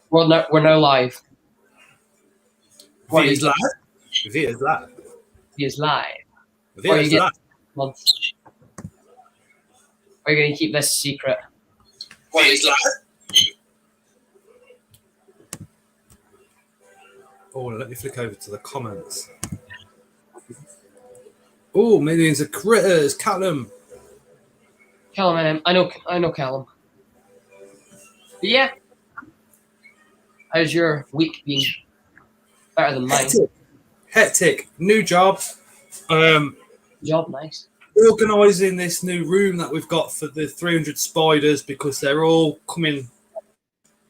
We're now live. Via's live. Via's live. Via's live. Via's live. Months. We're going to keep this secret. Via's live. Oh, let me flick over to the comments. Oh, millions of critters. Callum. Callum, I know Callum. But yeah. How's your week been? Better than mine. Hectic. New job. Job, nice. Organising this new room that we've got for the 300 spiders because they're all coming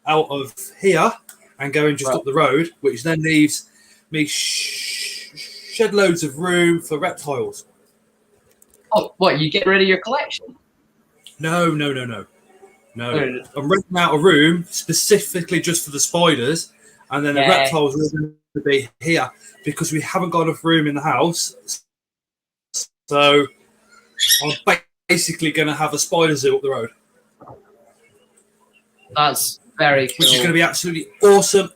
out of here and going just up the road, which then leaves me shed loads of room for reptiles. Oh, what? You get rid of your collection? No. I'm renting out a room specifically just for the spiders, and then the reptiles are going to be here because we haven't got enough room in the house. So I'm basically going to have a spider zoo up the road. That's very cool. Which is going to be absolutely awesome.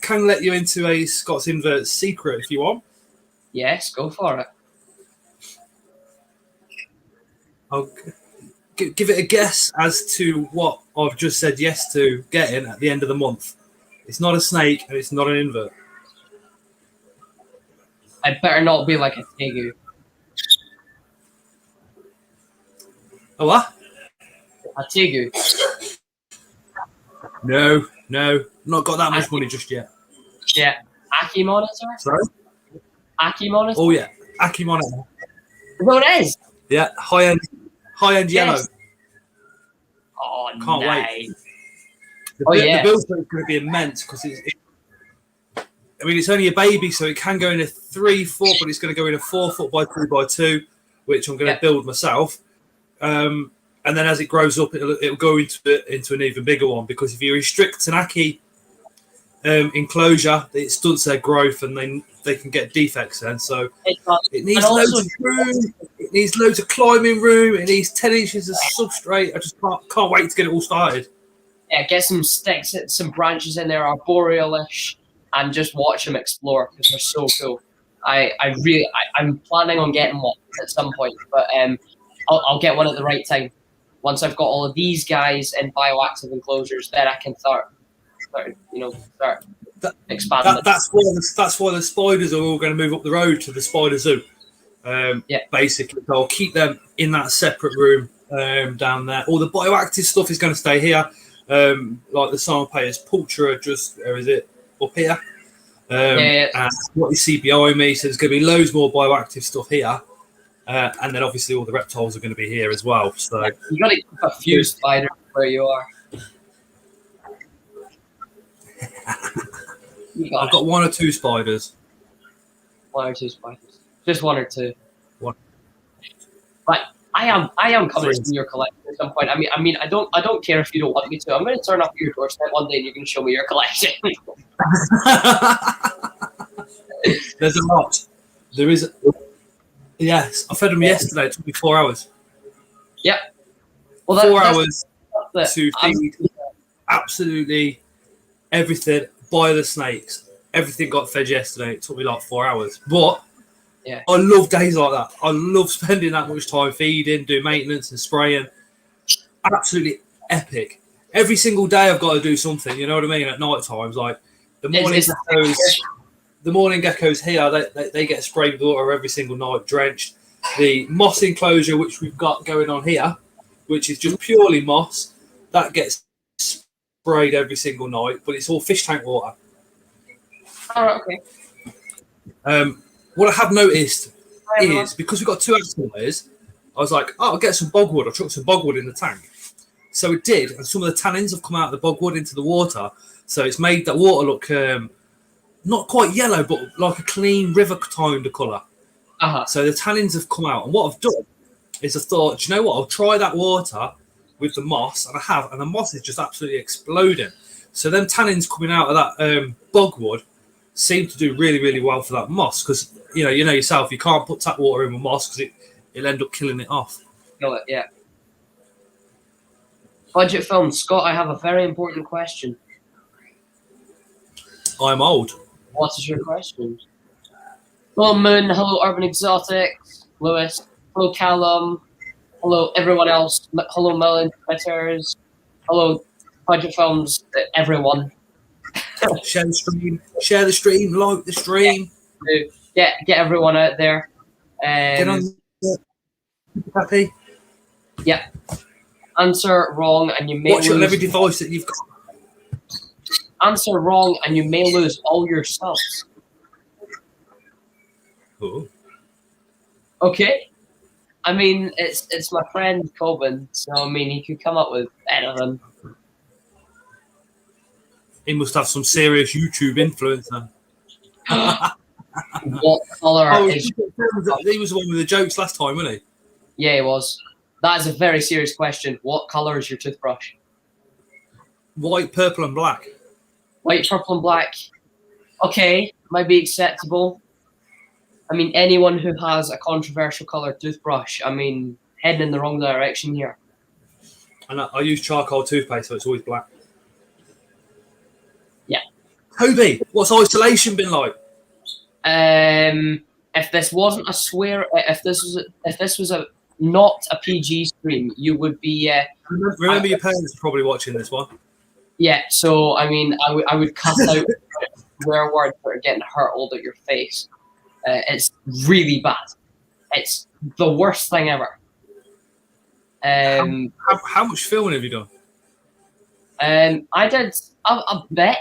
Can let you into a Scott's Inverts secret if you want. Yes, go for it. I'll give it a guess as to what I've just said yes to getting at the end of the month. It's not a snake and it's not an invert. I'd better not be like a tegu. A what? A tegu. No. Not got that much money just yet. Yeah. Aki monitor? Sorry? Aki monitor? Oh, yeah. Aki monitor. Well, it is. Yeah. High-end yellow. Oh, Can't nice. wait. The build is going to be immense because it's only a baby, so it can go in a 3 foot, but it's going to go in a 4 foot by 2 by 2, which I'm going to build myself. And then as it grows up, it'll go into an even bigger one because if you restrict an Aki enclosure, it stunts their growth and they can get defects then. So it needs loads of room. It needs loads of climbing room. It needs 10 inches of substrate. I just can't wait to get it all started. Yeah, get some sticks, some branches in there, arboreal-ish, and just watch them explore because they're so cool. I'm planning on getting one at some point, but I'll get one at the right time. Once I've got all of these guys in bioactive enclosures, then I can start expanding. That's why the spiders are all going to move up the road to the spider zoo. Basically, so I'll keep them in that separate room down there. All the bioactive stuff is going to stay here. Like the Sarpayas Pultura, just where is it up here? And what you see behind me, so there's going to be loads more bioactive stuff here. And then obviously all the reptiles are going to be here as well. So you got to keep a few spiders where you are. I've got 1 or 2 spiders. 1 or 2 spiders. Just 1 or 2. One. But I am coming to your collection at some point. I mean, I don't care if you don't want me to. I'm going to turn up your doorstep one day and you're going to show me your collection. There's a lot. There is. Yes, I fed them yesterday. It took me 4 hours. Yep. Well, 4 hours to feed absolutely everything by the snakes. Everything got fed yesterday. It took me like 4 hours. But I love days like that. I love spending that much time feeding, doing maintenance and spraying. Absolutely epic. Every single day I've got to do something. You know what I mean? At night times, like the morning geckos here, they get sprayed with water every single night, drenched. The moss enclosure, which we've got going on here, which is just purely moss, that gets sprayed every single night, but it's all fish tank water. Oh, okay. What I have noticed is because we've got 2 axle layers, I was like, I'll get some bogwood. I'll chuck some bogwood in the tank. So it did, and some of the tannins have come out of the bogwood into the water, so it's made that water look not quite yellow, but like a clean river kind of colour. So the tannins have come out. And what I've done is I thought, do you know what? I'll try that water with the moss. And I have. And the moss is just absolutely exploding. So them tannins coming out of that bogwood seem to do really, really well for that moss. Because, you know yourself, you can't put tap water in with moss because it'll end up killing it off. Kill it, yeah. Budget film, Scott. I have a very important question. I'm old. What is your question? Hello, Moon. Hello, Urban Exotics. Lewis. Hello, Callum. Hello, everyone else. Hello, Million Twitters. Hello, Budget Films. Everyone. Share the stream. Share the stream. Like the stream. Get everyone out there. Get on. Happy. Yeah. Answer wrong, and you may Watch it on lose. every device that you've got. Answer wrong, and you may lose all your subs. Oh. Okay. I mean, it's my friend Coben, so I mean, he could come up with anything. He must have some serious YouTube influence then. What colour is? He was the one with the jokes last time, wasn't he? Yeah, he was. That is a very serious question. What colour is your toothbrush? White, purple, and black. White, purple, and black. Okay, might be acceptable. I mean, anyone who has a controversial coloured toothbrush, I mean, heading in the wrong direction here. And I use charcoal toothpaste, so it's always black. Yeah. Toby, what's isolation been like? If this wasn't a swear, if this was a not a PG stream, you would be. Remember, your parents are probably watching this one. Yeah, so I mean, I would cut out swear words that are getting hurled at your face. It's really bad. It's the worst thing ever. How much filming have you done? I did a bit.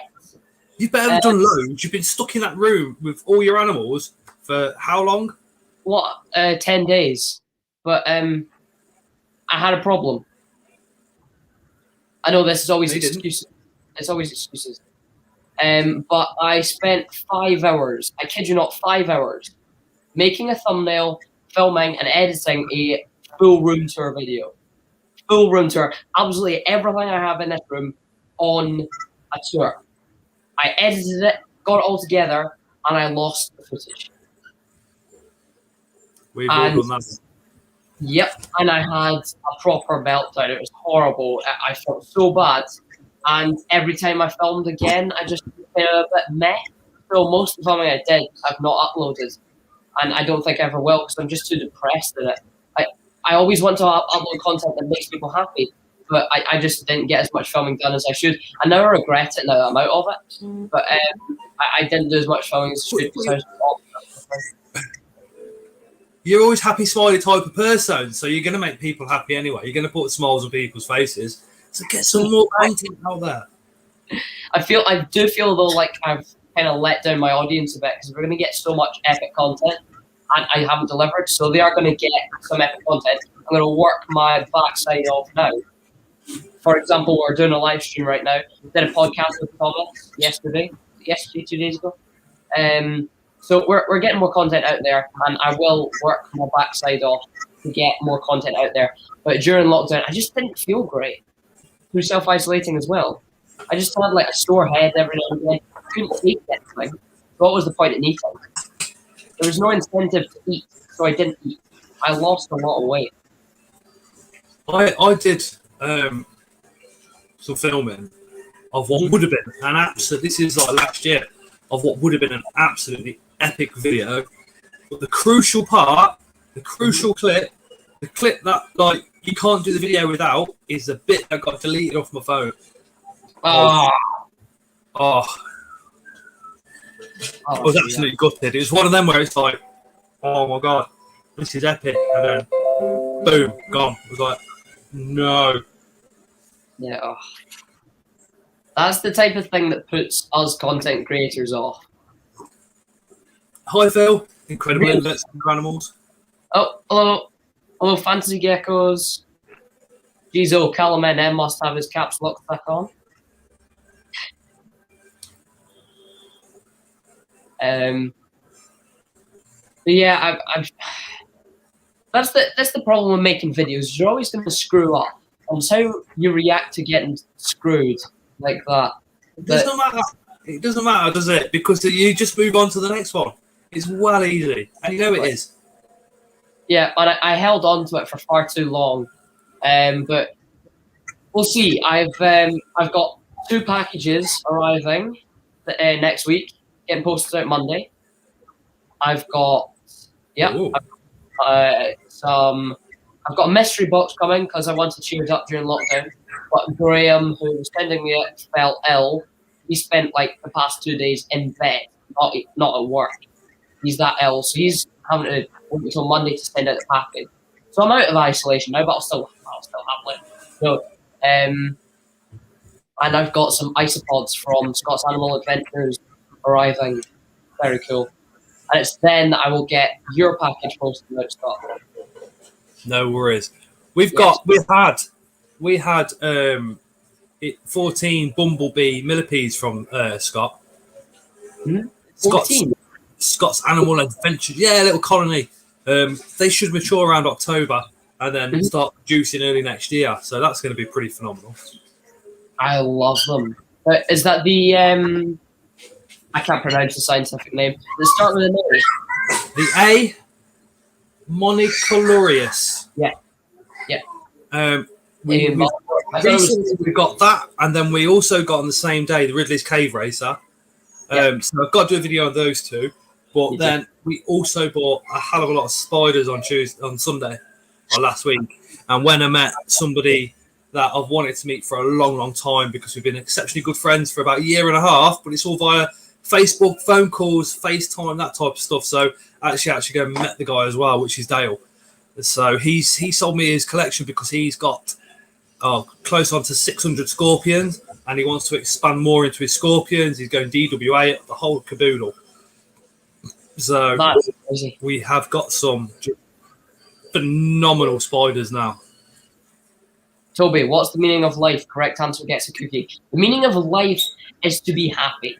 You've better have done loads. You've been stuck in that room with all your animals for how long? 10 days. But I had a problem. I know this is always excuses. It's always excuses. But I spent 5 hours, I kid you not, 5 hours, making a thumbnail, filming and editing a full room tour video. Full room tour. Absolutely everything I have in this room on a tour. I edited it, got it all together, and I lost the footage. We've all done that. Yep, and I had a proper meltdown. It was horrible. I felt so bad. And every time I filmed again, I just felt a bit meh. So most of the filming I did, I've not uploaded. And I don't think I ever will because I'm just too depressed in it. I always want to upload content that makes people happy. But I just didn't get as much filming done as I should. I now regret it now that I'm out of it. But I didn't do as much filming as I should because I was You're always happy, smiley type of person, so you're going to make people happy anyway. You're going to put smiles on people's faces. So get some more content out there. I do feel though like I've kind of let down my audience a bit because we're going to get so much epic content and I haven't delivered. So they are going to get some epic content. I'm going to work my backside off now. For example, we're doing a live stream right now. Did a podcast with Thomas yesterday, 2 days ago. So we're getting more content out there, and I will work my backside off to get more content out there. But during lockdown, I just didn't feel great. Through self-isolating as well. I just had like a sore head every now and then. I couldn't take anything. So what was the point in eating? There was no incentive to eat, so I didn't eat. I lost a lot of weight. I did some filming of what would have been an absolute. This is like last year of what would have been an absolutely epic video. But the crucial part, the crucial clip, the clip that like you can't do the video without is the bit that got deleted off my phone. I was absolutely gutted. It was one of them where it's like, oh my god, this is epic, and then boom, gone. I was like, no. Yeah. Oh. That's the type of thing that puts us content creators off. Hi Phil, incredible inverts for animals. Oh, hello, fantasy geckos. Jeez, Callum NM must have his caps lock back on. But yeah, that's the problem with making videos. You're always going to screw up, and it's how you react to getting screwed like that. It doesn't matter. It doesn't matter, does it? Because you just move on to the next one. It's well easy, and you know it is. Yeah, and I held on to it for far too long. But we'll see. I've got 2 packages arriving next week, getting posted out Monday. I've got Ooh. I've got a mystery box coming because I wanted to cheer it up during lockdown. But Graham, who was sending me it, fell ill. He spent like the past 2 days in bed, not at work. He's that ill, so he's having to wait until Monday to send out the package. So I'm out of isolation now, but I'll still have it. So, and I've got some isopods from Scott's Animal Adventures arriving. Very cool. And it's then that I will get your package posted out, Scott. No worries. We had 14 bumblebee millipedes from Scott. 14? Scott's Animal Adventure. Yeah, a little colony. They should mature around October and then start producing early next year. So that's going to be pretty phenomenal. I love them. Is that the I can't pronounce the scientific name. Let's start with an A. The A, Monocolorius. Yeah. Recently we got that, and then we also got on the same day the Ridley's Cave Racer. So I've got to do a video on those 2. But then we also bought a hell of a lot of spiders on Sunday or last week. And when I met somebody that I've wanted to meet for a long, long time because we've been exceptionally good friends for about a year and a half, but it's all via Facebook, phone calls, FaceTime, that type of stuff. So I actually go and met the guy as well, which is Dale. So he sold me his collection because he's got close on to 600 scorpions, and he wants to expand more into his scorpions. He's going DWA, the whole caboodle. So we have got some phenomenal spiders now. Toby, what's the meaning of life? Correct answer gets a cookie. The meaning of life is to be happy.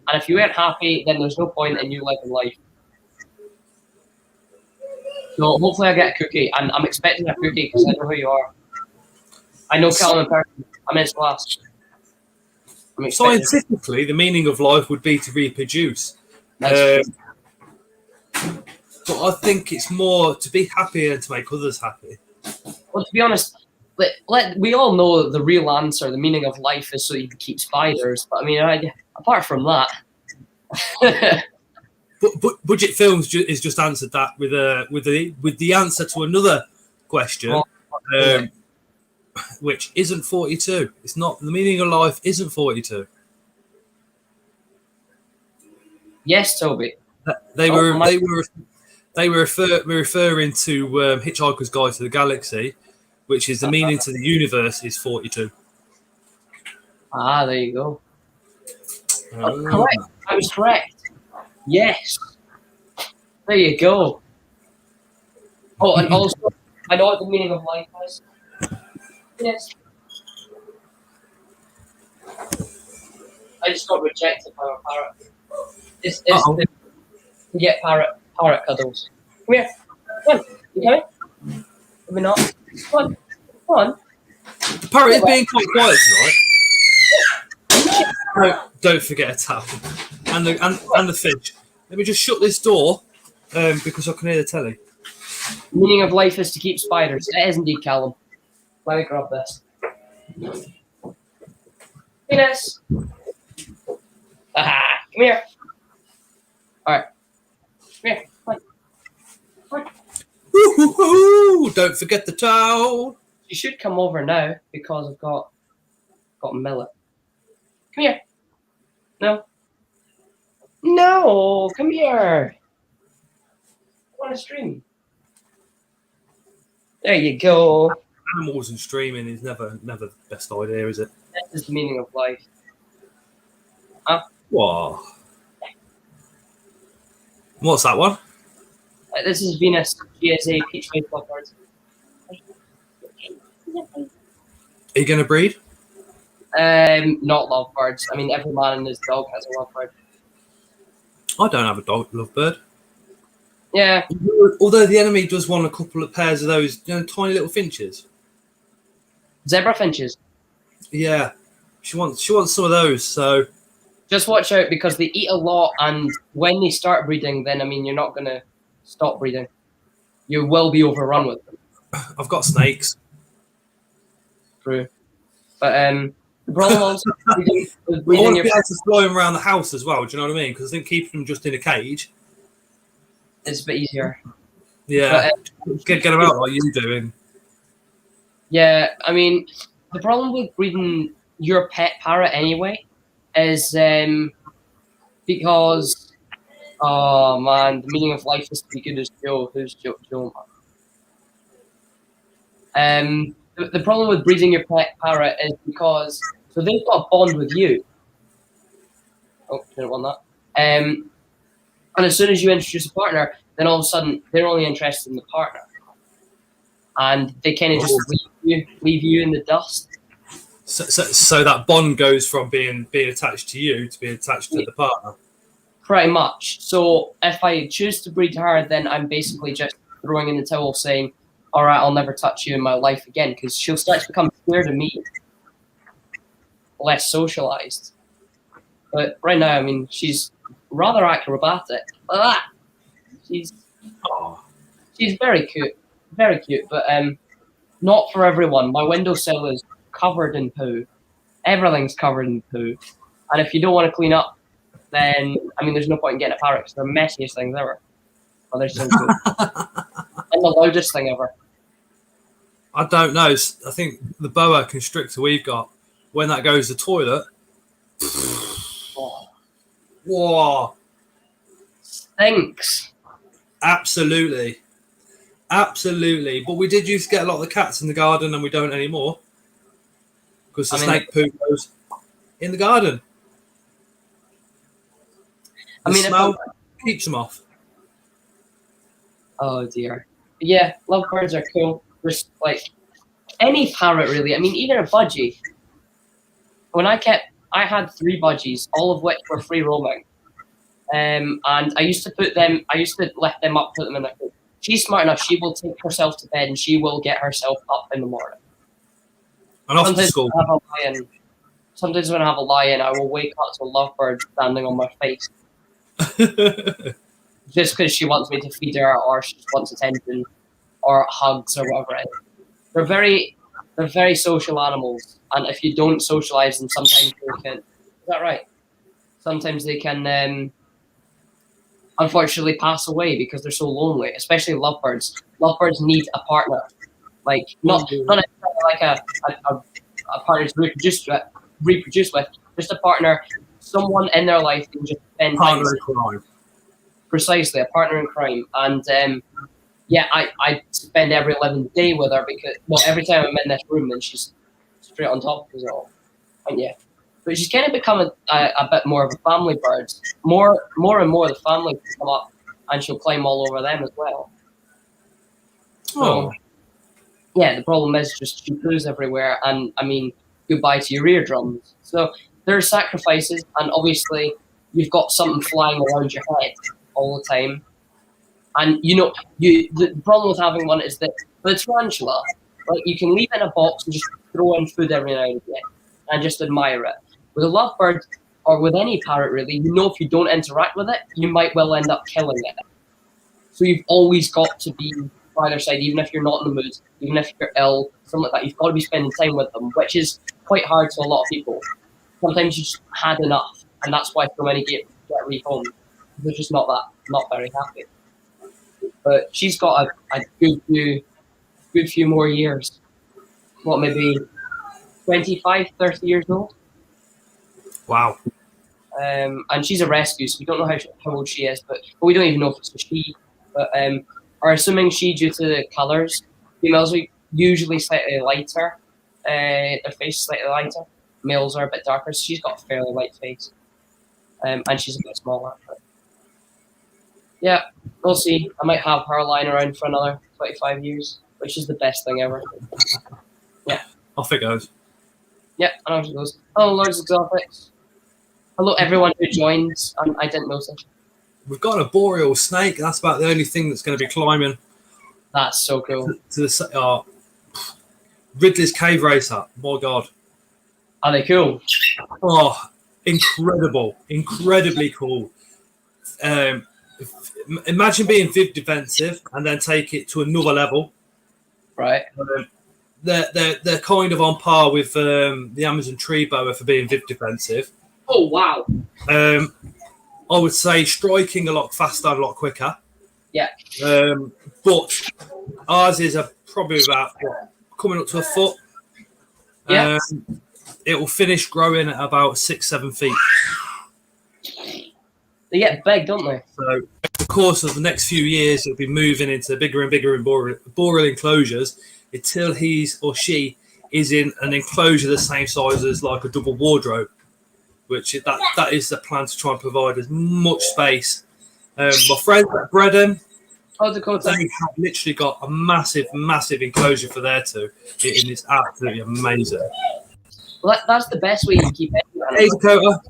And if you ain't happy, then there's no point in you living life. So hopefully I get a cookie. And I'm expecting a cookie because I know who you are. I know Callum in person. I'm in his class. Scientifically, the meaning of life would be to reproduce. But I think it's more to be happy and to make others happy. Well, to be honest, we all know the real answer. The meaning of life is so you can keep spiders. But I mean, apart from that, but Budget Films is just answered that with the answer to another question, which isn't 42. It's not the meaning of life. Isn't 42. Yes, Toby. They were referring to Hitchhiker's Guide to the Galaxy, which is the meaning to the universe is 42. Ah, there you go. Correct. I was correct. Yes. There you go. Oh, and also, I know what the meaning of life is. Yes. I just got rejected by a parrot. It's to get parrot cuddles. Come here. Come on. You coming? Maybe not. Come on. The parrot is being quite quiet tonight. Don't forget a towel. And the fish. Let me just shut this door because I can hear the telly. The meaning of life is to keep spiders. It is indeed, Callum. Let me grab this. Penis. Aha. Come here. All right. Come here. Come on. Woo-hoo-hoo! Don't forget the towel. You should come over now because I've got Millet. Come here. No, come here. I want to stream. There you go. Animals and streaming is never the best idea, is it? This is the meaning of life. Huh? Wow. What's that one? This is Venus. She is a peach-faced lovebird. Are you going to breed? Not lovebirds. I mean, every man and his dog has a lovebird. I don't have a dog lovebird. Yeah. Although the enemy does want a couple of pairs of those tiny little finches. Zebra finches. Yeah. She wants some of those, so just watch out because they eat a lot, and when they start breeding, then I mean you're not gonna stop breeding. You will be overrun with them. I've got snakes. True. But the problem also with I breeding want to your be able to fly them around the house as well. Do you know what I mean? Because I think keeping them just in a cage, is a bit easier. yeah, But get them out like you doing. yeah, I mean, the problem with breeding your pet parrot anyway is because, oh man, the meaning of life is to be good as Joe. Who's Joe? Joe. The problem with breeding your pet parrot is because so they've got a bond with you. Oh, didn't want that. And as soon as you introduce a partner, then all of a sudden they're only interested in the partner, and they kind of just leave you in the dust. So that bond goes from being attached to you to being attached to the partner. Pretty much. So if I choose to breed her, then I'm basically just throwing in the towel, saying, "All right, I'll never touch you in my life again," because she'll start to become scared of me, less socialized. But right now, I mean, she's rather acrobatic. She's Oh. she's very cute, but not for everyone. My windowsill is covered in poo. Everything's covered in poo, and if you don't want to clean up, then I mean, there's no point in getting a parrot because they're the messiest things ever. Oh, they're so good. And the loudest thing ever. I don't know. I think the boa constrictor we've got, when that goes to the toilet, whoa, Stinks. Absolutely. But we did used to get a lot of the cats in the garden, and we don't anymore because the snake poo goes in the garden. The smell keeps them off. Oh dear. Yeah, lovebirds are cool. Just like any parrot, really. I mean, even a budgie. I had 3 budgies, all of which were free roaming. And I used to lift them up, put them in the coop. She's smart enough. She will take herself to bed and she will get herself up in the morning. And off to school. Sometimes when I have a lion, I will wake up to a lovebird standing on my face. Just because she wants me to feed her or she just wants attention or hugs or whatever it is. They're very social animals, and if you don't socialize them, sometimes they can. Is that right? Sometimes they can, unfortunately, pass away because they're so lonely. Especially lovebirds. Lovebirds need a partner, like not like a partner to reproduce with, just a partner, someone in their life they can just spend time with. Precisely, a partner in crime, and yeah, I spend every 11th day with her because, well, every time I'm in this room, then she's straight on top of us all. And yeah, but she's kind of become a bit more of a family bird. More and more the family can come up, and she'll climb all over them as well. So, yeah, the problem is just she poos everywhere, and I mean, goodbye to your eardrums. So there are sacrifices, and obviously you've got something flying around your head all the time. And the problem with having one is that with a tarantula, like you can leave it in a box and just throw in food every now and again and just admire it. With a lovebird or with any parrot really, if you don't interact with it, you might well end up killing it. So you've always got to be by their side, even if you're not in the mood, even if you're ill, something like that. You've got to be spending time with them, which is quite hard to a lot of people. Sometimes you just had enough, and that's why so many get rehomed. They're just not very happy. But she's got a good few more years. What, maybe 25, 30 years old? Wow. And she's a rescue, so we don't know how old she is, but we don't even know if it's a she. But are assuming she due to the colours. Females are usually slightly lighter. Their face is slightly lighter. Males are a bit darker, so she's got a fairly light face. And she's a bit smaller. But yeah, we'll see. I might have her lying around for another 25 years, which is the best thing ever. Yeah. Off it goes. Yeah, I know how it goes. Hello, Lords Exotics. Hello, everyone who joins. I didn't notice. We've got a boreal snake. That's about the only thing that's going to be climbing. That's so cool. To the Ridley's Cave Racer. My God. Are they cool? Oh, incredible. Incredibly cool. Imagine being defensive and then take it to another level. Right. they're kind of on par with the Amazon tree boa for being defensive. Oh wow! I would say striking a lot faster, a lot quicker. Yeah. But ours is probably about coming up to a foot. Yeah. It will finish growing at about 6-7 feet. They get big, don't they? So, over the course of the next few years, it'll be moving into bigger and bigger boreal enclosures until he or she is in an enclosure the same size as like a double wardrobe, which that is the plan, to try and provide as much space. My friends at Bredham, they have literally got a massive enclosure for their two. It is absolutely amazing. Well, that's the best way to keep it. Hey, Dakota.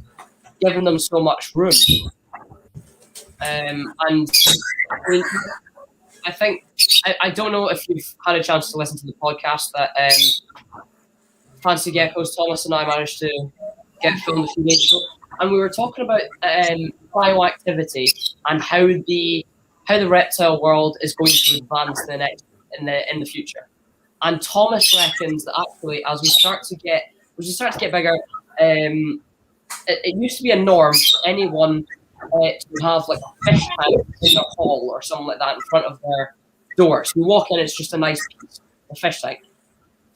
Giving them so much room. And I think I don't know if you've had a chance to listen to the podcast that Fancy Geckos, Thomas and I managed to get filmed a few days ago, and we were talking about bioactivity and how the reptile world is going to advance in the future. And Thomas reckons that actually, as we start to get bigger, it used to be a norm for anyone to have like a fish tank in their hall or something like that in front of their door. So you walk in, it's just a nice piece, a fish tank.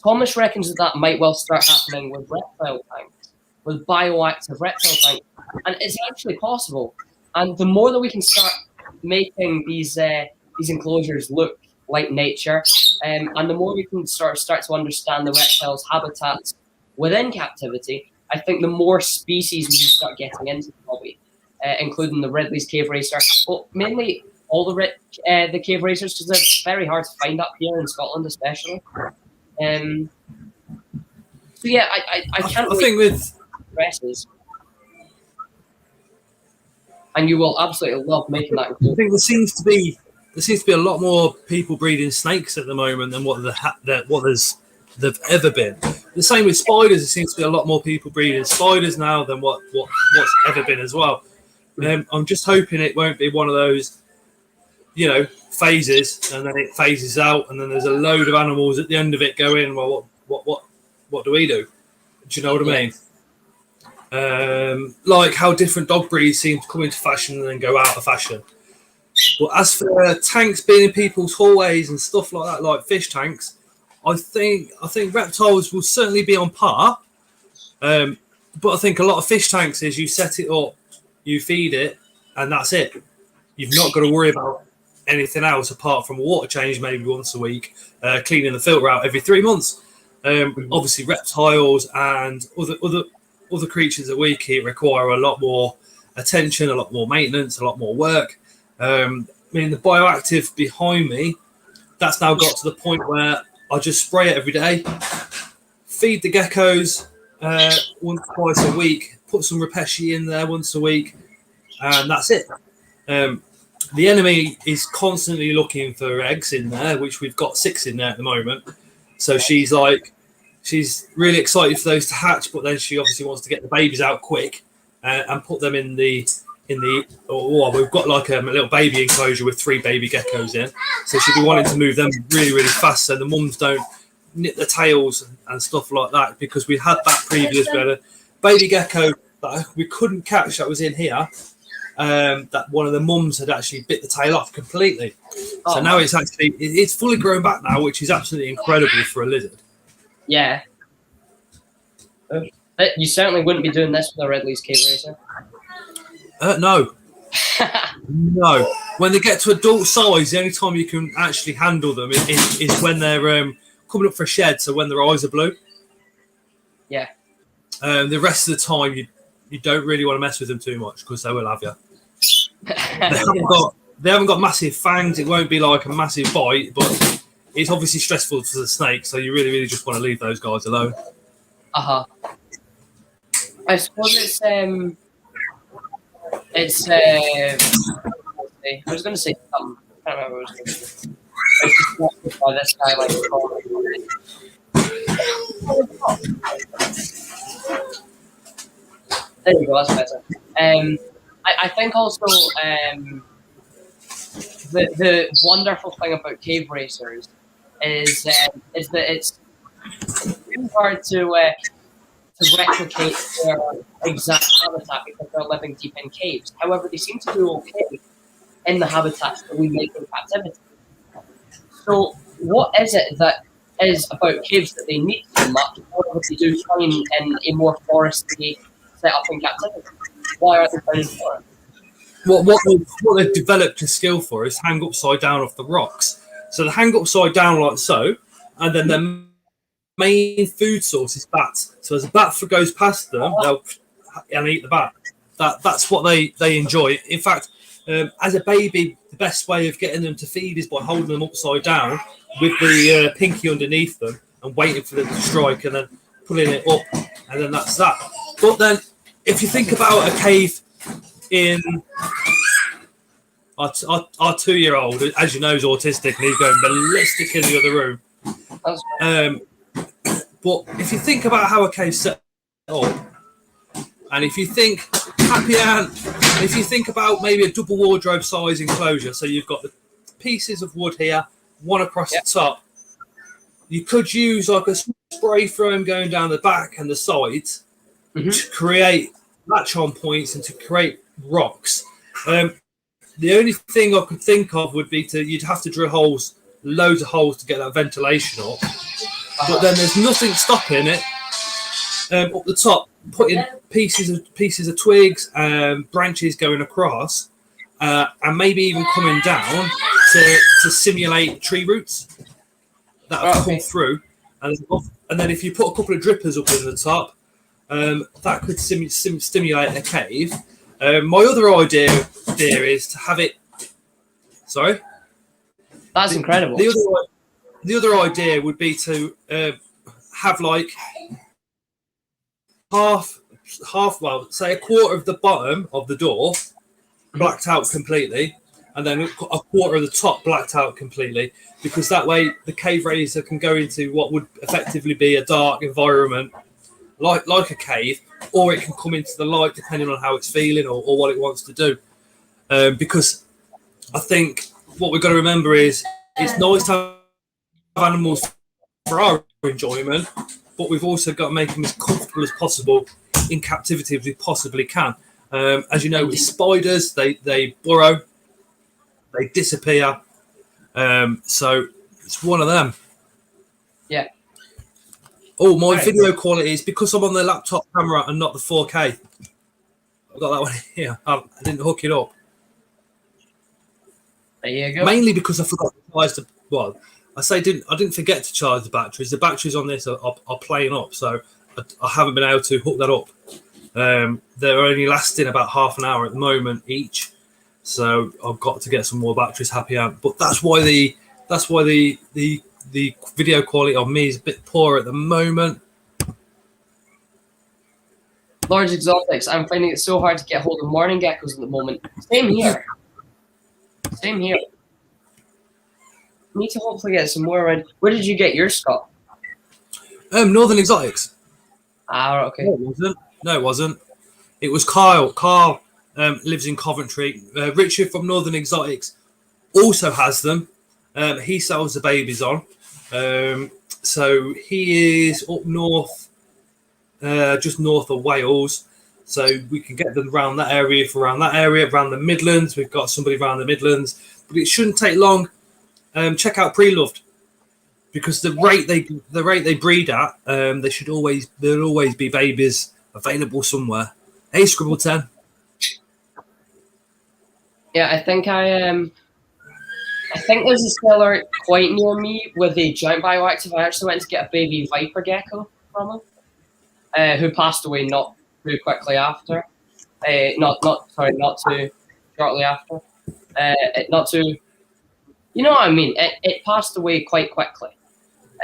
Thomas reckons that might well start happening with reptile tanks, with bioactive reptile tanks, and it's actually possible. And the more that we can start making these enclosures look like nature, and the more we can start to understand the reptiles' habitats within captivity, I think the more species we can start getting into the hobby, including the Ridley's cave racer. Well, mainly all the cave racers, because they're very hard to find up here in Scotland, especially. So yeah, I can't. I think with dresses, and you will absolutely love making that. I think there seems to be a lot more people breeding snakes at the moment than what there've ever been. The same with spiders. There seems to be a lot more people breeding spiders now than what's ever been as well. I'm just hoping it won't be one of those, phases, and then it phases out, and then there's a load of animals at the end of it going, well, what do we do? Do you know what I mean? Like how different dog breeds seem to come into fashion and then go out of fashion. But as for tanks being in people's hallways and stuff like that, like fish tanks, I think reptiles will certainly be on par. But I think a lot of fish tanks is you set it up, you feed it, and that's it. You've not got to worry about anything else apart from water change maybe once a week, cleaning the filter out every 3 months. Obviously, reptiles and other creatures that we keep require a lot more attention, a lot more maintenance, a lot more work. The bioactive behind me, that's now got to the point where I just spray it every day, feed the geckos once, twice a week, put some Repeshi in there once a week, and that's it. The enemy is constantly looking for eggs in there, which we've got 6 in there at the moment. So she's really excited for those to hatch, but then she obviously wants to get the babies out quick and put them in the we've got like a little baby enclosure with 3 baby geckos in. So she'd be wanting to move them really, really fast so the mums don't nip the tails and stuff like that, because we had that previous. We had a baby gecko that we couldn't catch that was in here. That one of the mums had actually bit the tail off completely. So now it's fully grown back now, which is absolutely incredible for a lizard. Yeah. You certainly wouldn't be doing this with a Ridley's cave racer. No. No. When they get to adult size, the only time you can actually handle them is when they're coming up for a shed, so when their eyes are blue. Yeah. The rest of the time, you don't really want to mess with them too much because they will have you. They haven't got massive fangs. It won't be like a massive bite, but it's obviously stressful for the snake, so you really, really just want to leave those guys alone. I suppose it's I was going to say something. I can't remember what I was going to say. It's just by this guy like. There you go. That's better. I think also the wonderful thing about cave racers is that It's hard to replicate their exact habitat because they're living deep in caves. However, they seem to do okay in the habitats that we make in captivity. So, what is it that is about caves that they need so much, or would they do fine in a more foresty setup in captivity? Why aren't they finding for it? What they've developed a skill for is hang upside down off the rocks. So they hang upside down like so, and then their main food source is bats. So as a bat goes past them, they'll eat the bat. That's what they enjoy. In fact, as a baby, the best way of getting them to feed is by holding them upside down with the pinky underneath them and waiting for them to strike and then pulling it up, and then that's that. But then, if you think about a cave in our 2-year-old, as you know, is autistic and he's going ballistic in the other room. But if you think about how a cave's set up, and if you think if you think about maybe a double wardrobe size enclosure, so you've got the pieces of wood here, one across the top, you could use like a spray foam going down the back and the sides to create latch-on points and to create rocks. The only thing I could think of would be you'd have to drill loads of holes to get that ventilation up. But then there's nothing stopping it up the top, putting pieces of twigs, branches going across, and maybe even coming down to simulate tree roots that have come through. And then if you put a couple of drippers up in the top, that could stimulate a cave. My other idea is to have it. Sorry, that's incredible. The other idea would be to have like half. Well, say a quarter of the bottom of the door blacked out completely, and then a quarter of the top blacked out completely, because that way the cave raiser can go into what would effectively be a dark environment, like a cave, or it can come into the light depending on how it's feeling or what it wants to do. Because I think what we've got to remember is it's nice to have animals for our enjoyment, but we've also got to make them as comfortable as possible in captivity as we possibly can. As you know, with spiders, they burrow, they disappear. So it's one of them. Yeah. Oh, my video quality is because I'm on the laptop camera and not the 4K. I've got that one here. I didn't hook it up. There you go. Mainly because I forgot to charge the. Well, I didn't forget to charge the batteries. The batteries on this are playing up, so I haven't been able to hook that up. They're only lasting about half an hour at the moment each, so I've got to get some more batteries. Happy out, but that's why the video quality on me is a bit poor at the moment. Large exotics. I'm finding it so hard to get hold of morning geckos at the moment. Same here. Need to hopefully get some more around. Where did you get yours, Scott? Northern Exotics. Okay. No, it wasn't. It was Kyle. Carl lives in Coventry. Richard from Northern Exotics also has them. He sells the babies on. So he is up north, just north of Wales. So we can get them around that area, around the Midlands. We've got somebody around the Midlands, but it shouldn't take long. Check out Pre-Loved, because the rate they breed at, there'll always be babies available somewhere. Hey, Scribble 10. Yeah, I think there's a seller quite near me with a giant bioactive. I actually went to get a baby viper gecko from him, who passed away not too quickly after. Not too shortly after. Not too. You know what I mean? It passed away quite quickly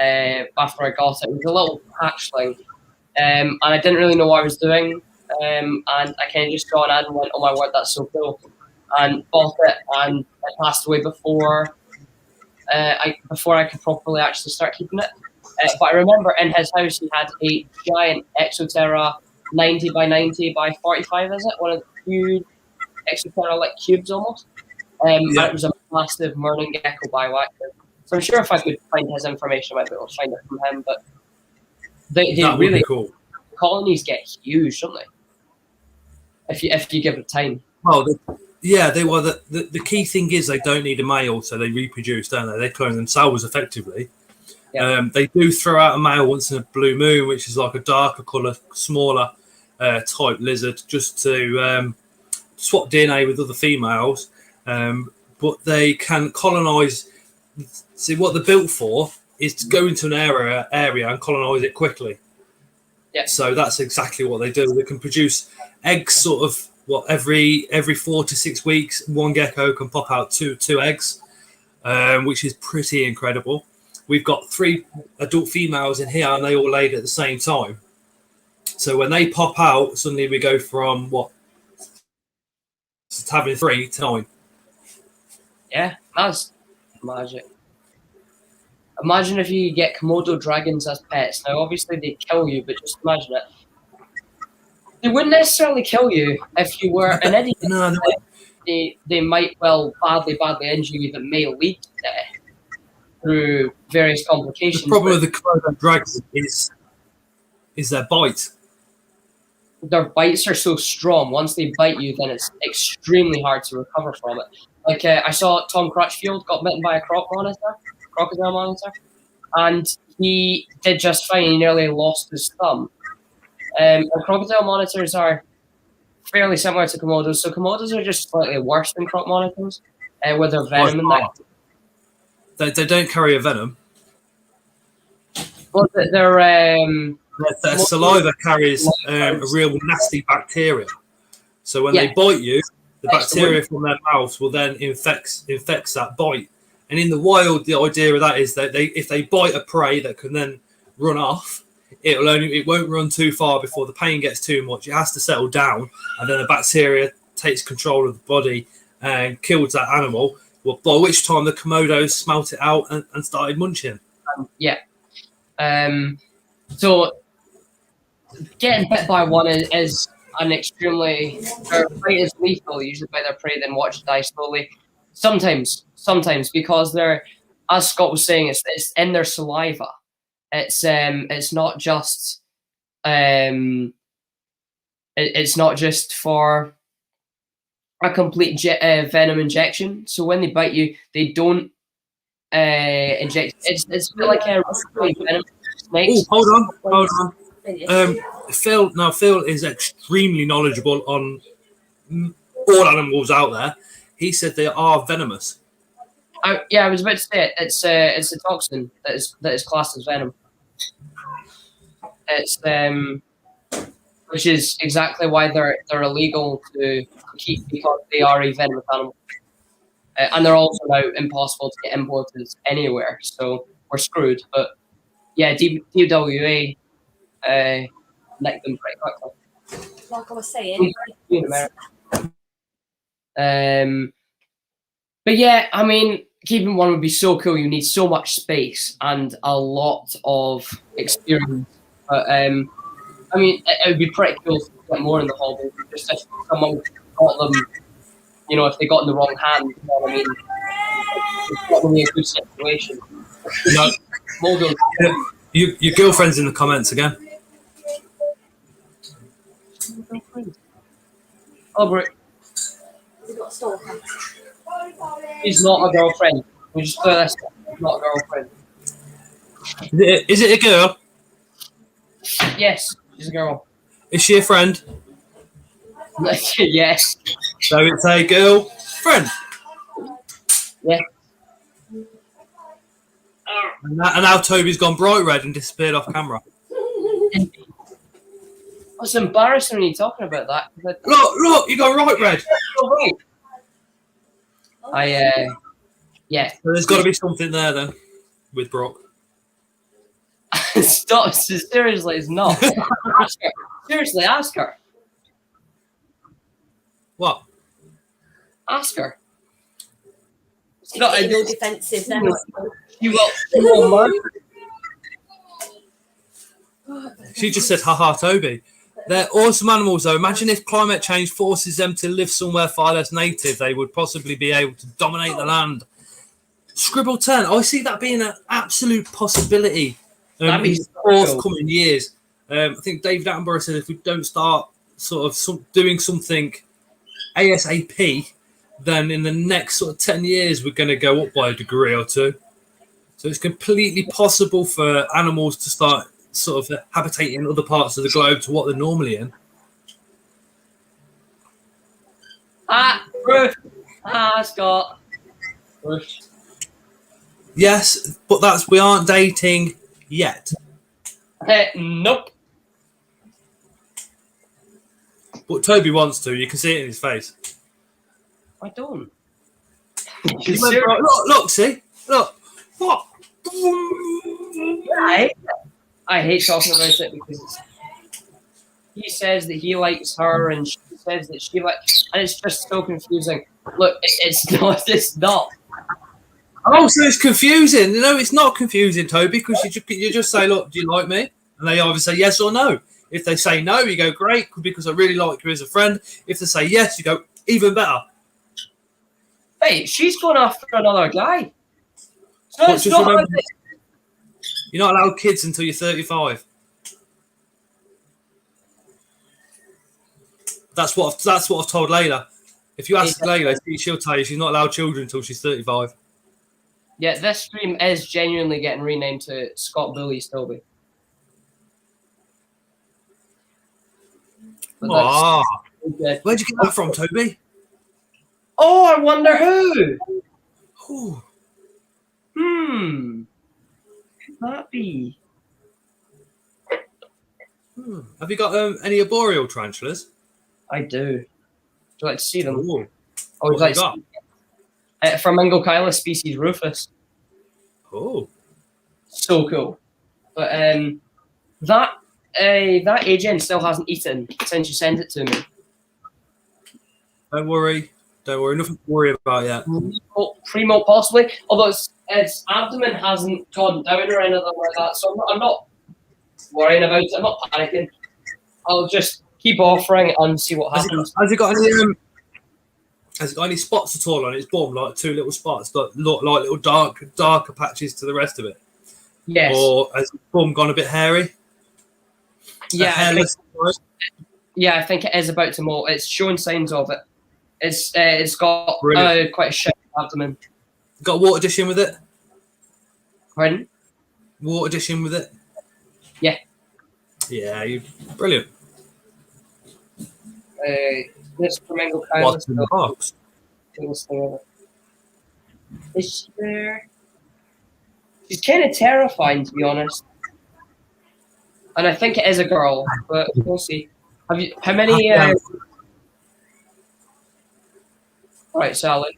after I got it. It was a little hatchling, and I didn't really know what I was doing. And I kind of just saw an ad and went, "Oh my word, that's so cool!" And bought it, and it passed away before I could properly actually start keeping it. But I remember in his house he had a giant Exoterra 90 by 90 by 45, is it? One of the huge Exoterra like cubes almost. And it was a massive morning gecko bioactive. So I'm sure if I could find his information, I might be able to find it from him. But They That would really be cool. colonies get huge, don't they? If you give it time. Well, the key thing is they don't need a male, so they reproduce, don't they? They clone themselves effectively. Yeah. They do throw out a male once in a blue moon, which is like a darker colour, smaller type lizard, just to swap DNA with other females. But they can colonise. See, what they're built for is to go into an area and colonise it quickly. Yeah. So that's exactly what they do. They can produce eggs sort of every 4 to 6 weeks. One gecko can pop out two eggs, which is pretty incredible. We've got 3 adult females in here, and they all laid at the same time. So when they pop out, suddenly we go from having 3 to 9. Yeah, that's magic. Imagine if you get Komodo dragons as pets. Now, obviously, they kill you, but just imagine it. They wouldn't necessarily kill you if you were an idiot. No, They might badly injure you that may lead to death through various complications. the problem with the Komodo dragons is their bite. Their bites are so strong. Once they bite you, then it's extremely hard to recover from it. Like I saw Tom Crutchfield got bitten by a crocodile monitor, and he did just fine. He nearly lost his thumb. And crocodile monitors are fairly similar to Komodos, so Komodos are just slightly worse than croc monitors with their venom and that. They don't carry a venom. Well, their saliva carries a real nasty bacteria. So when they bite you, the bacteria from their mouth will then infects that bite. And in the wild, the idea of that is that if they bite a prey that can then run off, it won't run too far before the pain gets too much. It has to settle down, and then the bacteria takes control of the body and kills that animal. Well, by which time the Komodos smelt it out and started munching. So getting bit by one is an extremely, their bite is lethal, usually by their prey, then watch it die slowly. Sometimes because they're, as Scott was saying, it's in their saliva. It's not just it's not just for a complete venom injection. So when they bite you, they don't inject. It's a bit like a venom snakes. Oh, hold on. Phil is extremely knowledgeable on all animals out there. He said they are venomous. I was about to say it. It's a toxin that is classed as venom. It's which is exactly why they're illegal to keep, because they are a venomous animal, and they're also now impossible to get imported anywhere. So we're screwed. But yeah, DWA nicked them pretty quickly. Like I was saying, in America. But yeah, I mean, keeping one would be so cool. You need so much space and a lot of experience. But I mean, it would be pretty cool to get more in the hobby. Just if someone got them, if they got in the wrong hand, you know what I mean? It's probably a good situation. No. Your girlfriend's in the comments again. Oh, Britt. Has he got a stalker? She's not a girlfriend. We just this. Not a girlfriend. Is it a girl? Yes, she's a girl. Is she a friend? Yes. So it's a girlfriend. Yeah. And now Toby's gone bright red and disappeared off camera. It's embarrassing when you're talking about that. Look, you got right red. Oh, right. Yeah. So there's got to be something there then with Brooke. Stop. Seriously, it's not. Ask her. Seriously, ask her. What? Ask her. It's not a little defensive then. You will. She just said, haha, Toby. They're awesome animals, though. Imagine if climate change forces them to live somewhere far less native. They would possibly be able to dominate the land. Scribble 10. I see that being an absolute possibility. That'd be in the so cool. forthcoming years. I think David Attenborough said if we don't start sort of doing something ASAP, then in the next sort of 10 years, we're going to go up by a degree or two. So it's completely possible for animals to start sort of habitating in other parts of the globe to what they're normally in. Ruth. Scott. Ruth. Yes, but we aren't dating yet. Nope. But Toby wants to. You can see it in his face. I don't. Look, see? Look. What? I hate talking about it because he says that he likes her and she says that she likes, and it's just so confusing. Look, it's not. It's not. Oh, so it's confusing. No, it's not confusing, Toby, because you just say, look, do you like me? And they either say yes or no. If they say no, you go, great, because I really like you as a friend. If they say yes, you go, even better. Hey, she's going after another guy. But just remember, you're not allowed kids until you're 35. That's what I've told Layla. If you ask Layla, she'll tell you she's not allowed children until she's 35. Yeah, this stream is genuinely getting renamed to Scott Bullies Toby. Where'd you get that from, Toby? Oh, I wonder who. Ooh. Could that be? Have you got any arboreal tarantulas? I do. Would you like to see them? Ooh. Oh, would you like to see Flamingo species Rufus. Oh. So cool. But that agent still hasn't eaten since you sent it to me. Don't worry. Nothing to worry about yet. Primo possibly, although its abdomen hasn't gone down or anything like that, so I'm not worrying about it. I'm not panicking. I'll just keep offering and see what happens. Has it got any spots at all on its bum, like two little spots that look like little darker patches to the rest of it? Yes. Or has its bum gone a bit hairy? Yeah, I think it is about to molt. It's showing signs of it. It's got quite a shit abdomen. Got a water dish in with it? Pardon? Water dish in with it? Yeah. Yeah, you brilliant. This Flamingo What's in the box? Is she there? She's kind of terrifying, to be honest. And I think it is a girl, but we'll see. How many? Right, Sally.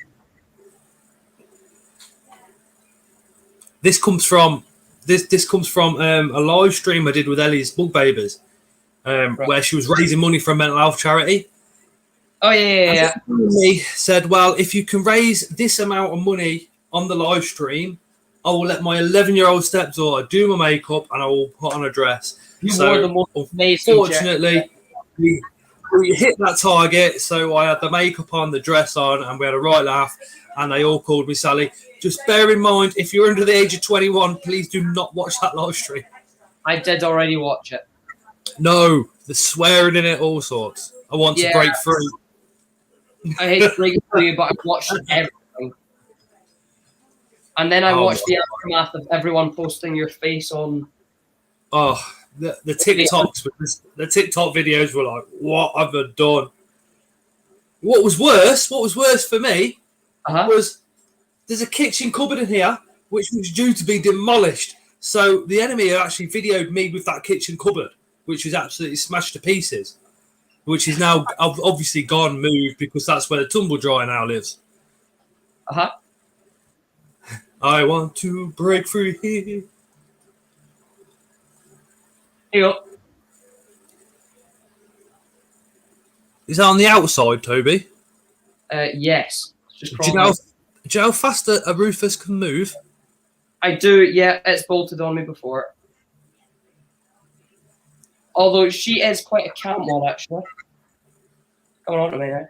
This comes from a live stream I did with Ellie's Bug Babies, where she was raising money for a mental health charity. Oh yeah. He said, "Well, if you can raise this amount of money on the live stream, I will let my 11-year-old stepdaughter do my makeup and I will put on a dress." Unfortunately, we hit that target, so I had the makeup on, the dress on, and we had a right laugh, and they all called me Sally. Just bear in mind, if you're under the age of 21, please do not watch that live stream. I did already watch it. No, the swearing in it, all sorts. I want to break free. I hate to break it to you, but I watched everything. And then I watched the aftermath of everyone posting your face on. Oh, the TikToks, the TikTok videos were like, what have I done? What was worse for me was there's a kitchen cupboard in here which was due to be demolished. So the enemy had actually videoed me with that kitchen cupboard, which was absolutely smashed to pieces, which is now obviously gone, moved, because that's where the tumble dryer now lives. I want to break free. Here you go. Is that on the outside, Toby? Yes. Just do you know how fast a Rufus can move? I do, yeah. It's bolted on me before. Although she is quite a camp one, actually. Come on to me now.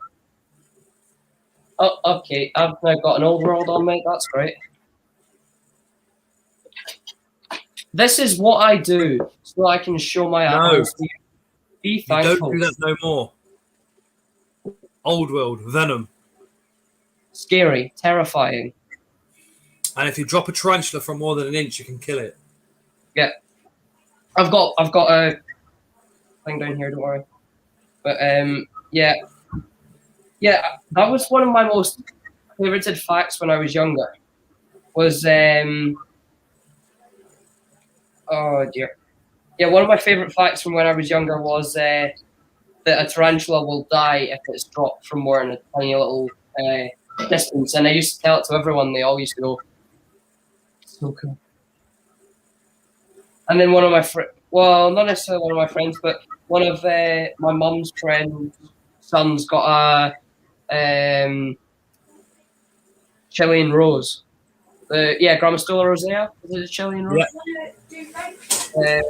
Oh, okay. I've now got an overall on me. That's great. This is what I do so I can show my animals to you. Be You thankful. don't do that no more. Old world, venom. Scary, terrifying. And if you drop a tarantula from more than an inch, you can kill it. Yeah. I've got a thing down here, don't worry. But yeah. Yeah, that was one of my most favorited facts when I was younger. Was oh dear. Yeah, one of my favorite facts from when I was younger was that a tarantula will die if it's dropped from more than a tiny little distance. And I used to tell it to everyone. They all used to go, so cool. And then one of my well, not necessarily one of my friends, but one of my mum's friends' sons got a Chilean rose. Yeah, Grammastola rosea. Is it a Chilean rose? Yeah.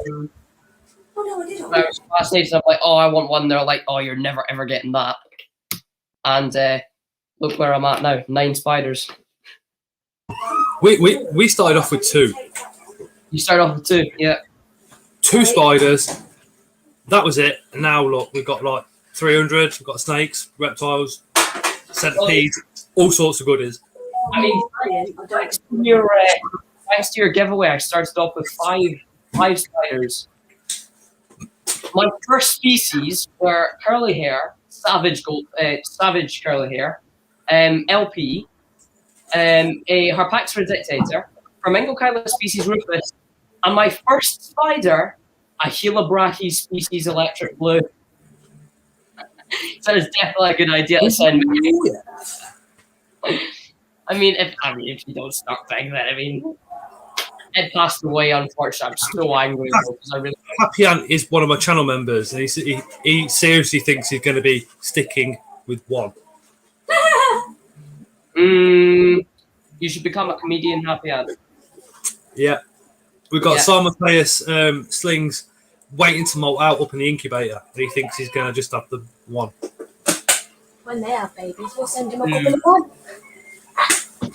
I was fascinated. I'm like, oh, I want one. They're like, oh, you're never ever getting that. And look where I'm at now. 9 spiders. We started off with 2. You start off with 2, yeah. 2 spiders. That was it. And now look, we've got like 300. We've got snakes, reptiles, centipedes, all sorts of goodies. I mean, thanks to your giveaway, I started off with 5 spiders. My first species were curly hair, savage curly hair, LP, a Harpaxtra dictator, Flamingo species Rufus, and my first spider, a Helibrachys species electric blue. So it's definitely a good idea to send me. I mean, if you don't stop things, then I mean, it passed away. Unfortunately, I'm so angry because I really. Happy Ant is one of my channel members, and he seriously thinks he's going to be sticking with 1. You should become a comedian, Happy Ant. Yeah, we've got Simultaneous slings waiting to molt out up in the incubator. And he thinks he's going to just have the 1. When they have babies, we'll send them a couple of 1.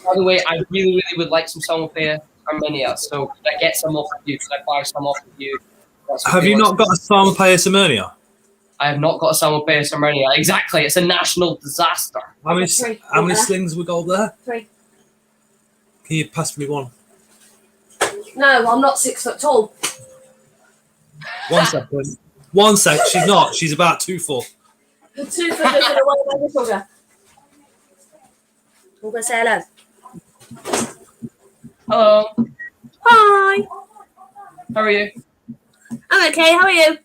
By the way, I really, really would like some Simultaneous Armenia, so could I get some off of you? Could I buy some off of you? Have you not got a Simultaneous Armenia? I have not got a Simultaneous Armenia. Exactly, it's a national disaster. How many slings we got up there? 3. Can you pass me 1? No, I'm not 6 foot tall. 1 second. 1 sec. She's not. She's about 2 foot. 2 foot is going to weigh my shoulder. I'm going to say hello. Hello. Hi. How are you? I'm okay. How are you?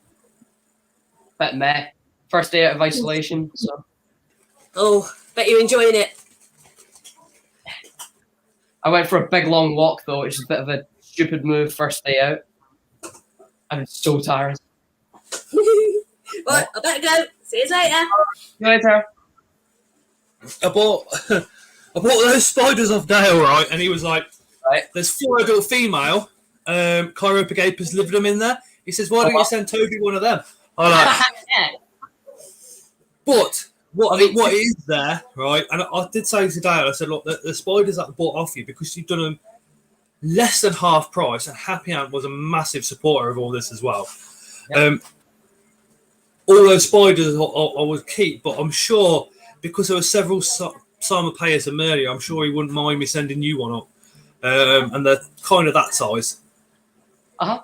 Bit meh. First day out of isolation, so. Oh, bet you're enjoying it. I went for a big long walk though, which is a bit of a stupid move first day out. I'm so tired. Right, I better go. See you later. See you later. I bought those spiders off Dale, right? And he was like, right. There's 4 adult female Chiropagapus living in there. He says, why don't you send Toby one of them? I'm like, but what is there, right? And I did say to Dale, I said, look, the spiders that I bought off you, because you've done them less than half price, and Happy Ant was a massive supporter of all this as well. Yep. All those spiders I would keep, but I'm sure because there were several Simultaneous and Murray, I'm sure he wouldn't mind me sending you one up. And they're kind of that size. Uh-huh.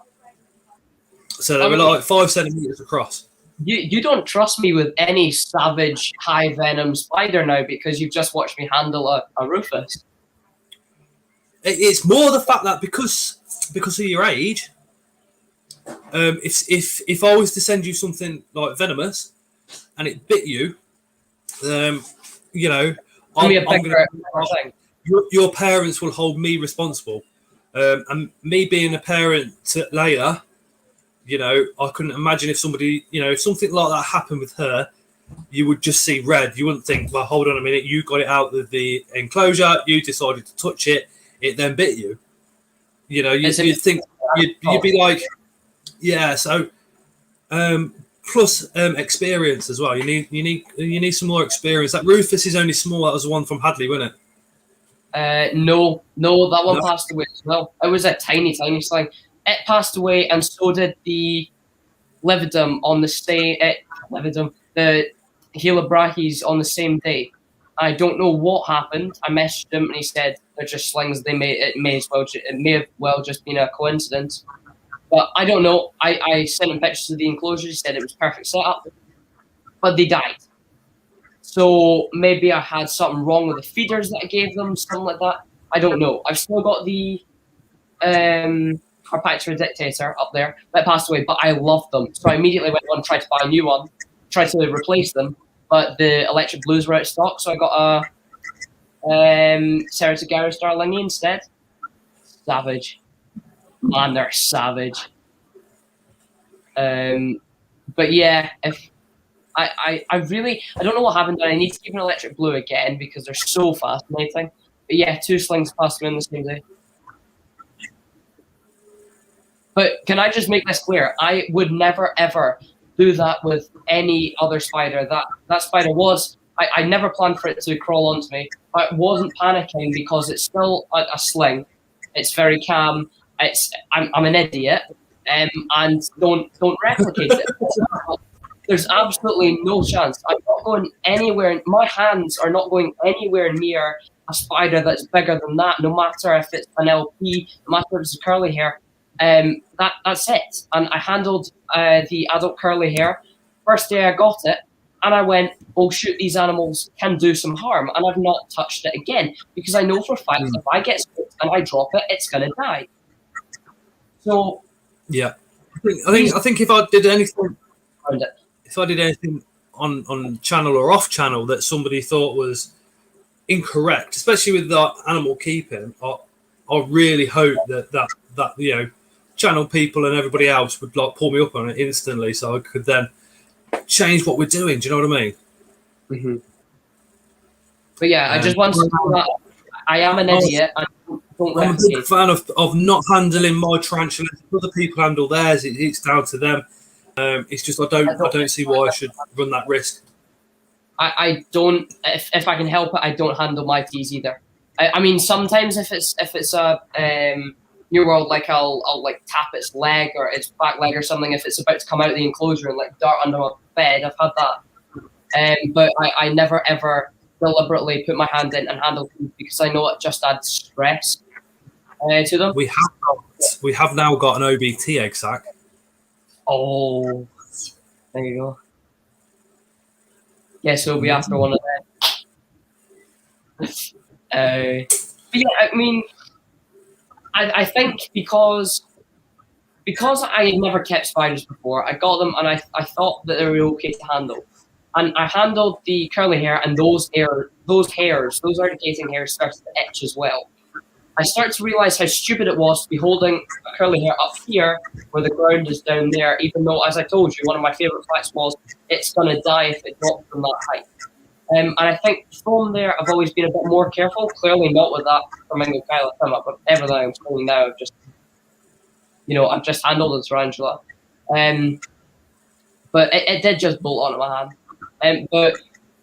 So they were like 5 centimeters across. You don't trust me with any savage high venom spider now because you've just watched me handle a Rufus. It's more the fact that because of your age, if I was to send you something like venomous and it bit you, you know, your parents will hold me responsible. And me being a parent to Leia, you know, I couldn't imagine if somebody, you know, if something like that happened with her, you would just see red. You wouldn't think, well, hold on a minute, you got it out of the enclosure, you decided to touch it, it then bit you. You know, you'd think, you'd be like, yeah, so plus experience as well. You need some more experience. That Rufus is only small. That was the one from Hadley, wasn't it? No, that one passed away as well. It was a tiny sling. it passed away, and so did the Lividum on the same. Lividum, the Helibrachys on the same day. I don't know what happened. I messaged him and he said they're just slings. It may have well just been a coincidence, but I don't know. I sent him pictures of the enclosure. He said it was perfect setup, but they died. So maybe I had something wrong with the feeders that I gave them, something like that. I don't know. I've still got the Carpactua Dictator up there that passed away, but I love them. So I immediately went on and tried to buy a new one, tried to replace them, but the Electric Blues were out of stock, so I got a Ceratogyrus Darlingi instead. Savage. Man, they're savage. But yeah, if I don't know what happened, and I need to keep an Electric Blue again because they're so fascinating. But yeah, 2 slings passed away on the same day. But can I just make this clear? I would never, ever do that with any other spider. That spider was... I never planned for it to crawl onto me. I wasn't panicking because it's still a sling. It's very calm. I'm an idiot. And don't replicate it. There's absolutely no chance. I'm not going anywhere. My hands are not going anywhere near a spider that's bigger than that, no matter if it's an LP, no matter if it's a curly hair. That's it. And I handled the adult curly hair. First day I got it, and I went, oh shoot, these animals can do some harm. And I've not touched it again because I know for a fact if I get spooked and I drop it, it's going to die. So yeah, I think if I did anything on channel or off channel that somebody thought was incorrect, especially with that animal keeping, I really hope that you know, channel people and everybody else would like pull me up on it instantly, so I could then change what we're doing. Do you know what I mean? Mm-hmm. But yeah, I just wanted to know that I am an idiot. I'm a big fan of not handling my tarantulas. If other people handle theirs, it's down to them. It's just I don't see why I should run that risk. I don't. If I can help it, I don't handle my teas either. I mean, sometimes if it's a New World, like I'll like tap its leg or its back leg or something if it's about to come out of the enclosure and like dart under my bed. I've had that, but I never ever deliberately put my hand in and handle teas because I know it just adds stress to them. We have now got an OBT egg sac. Oh, there you go. Guess we'll be after one of them. But yeah, I mean, I think because I had never kept spiders before, I got them and I thought that they were okay to handle. And I handled the curly hair, and those urticating hairs started to itch as well. I started to realize how stupid it was to be holding a curly hair up here where the ground is down there, even though, as I told you, one of my favorite facts was it's going to die if it drops from that height. And I think from there, I've always been a bit more careful. Clearly not with that Flamingo Kyla come but everything I'm doing now, I've just handled the tarantula. But it did just bolt onto my hand. But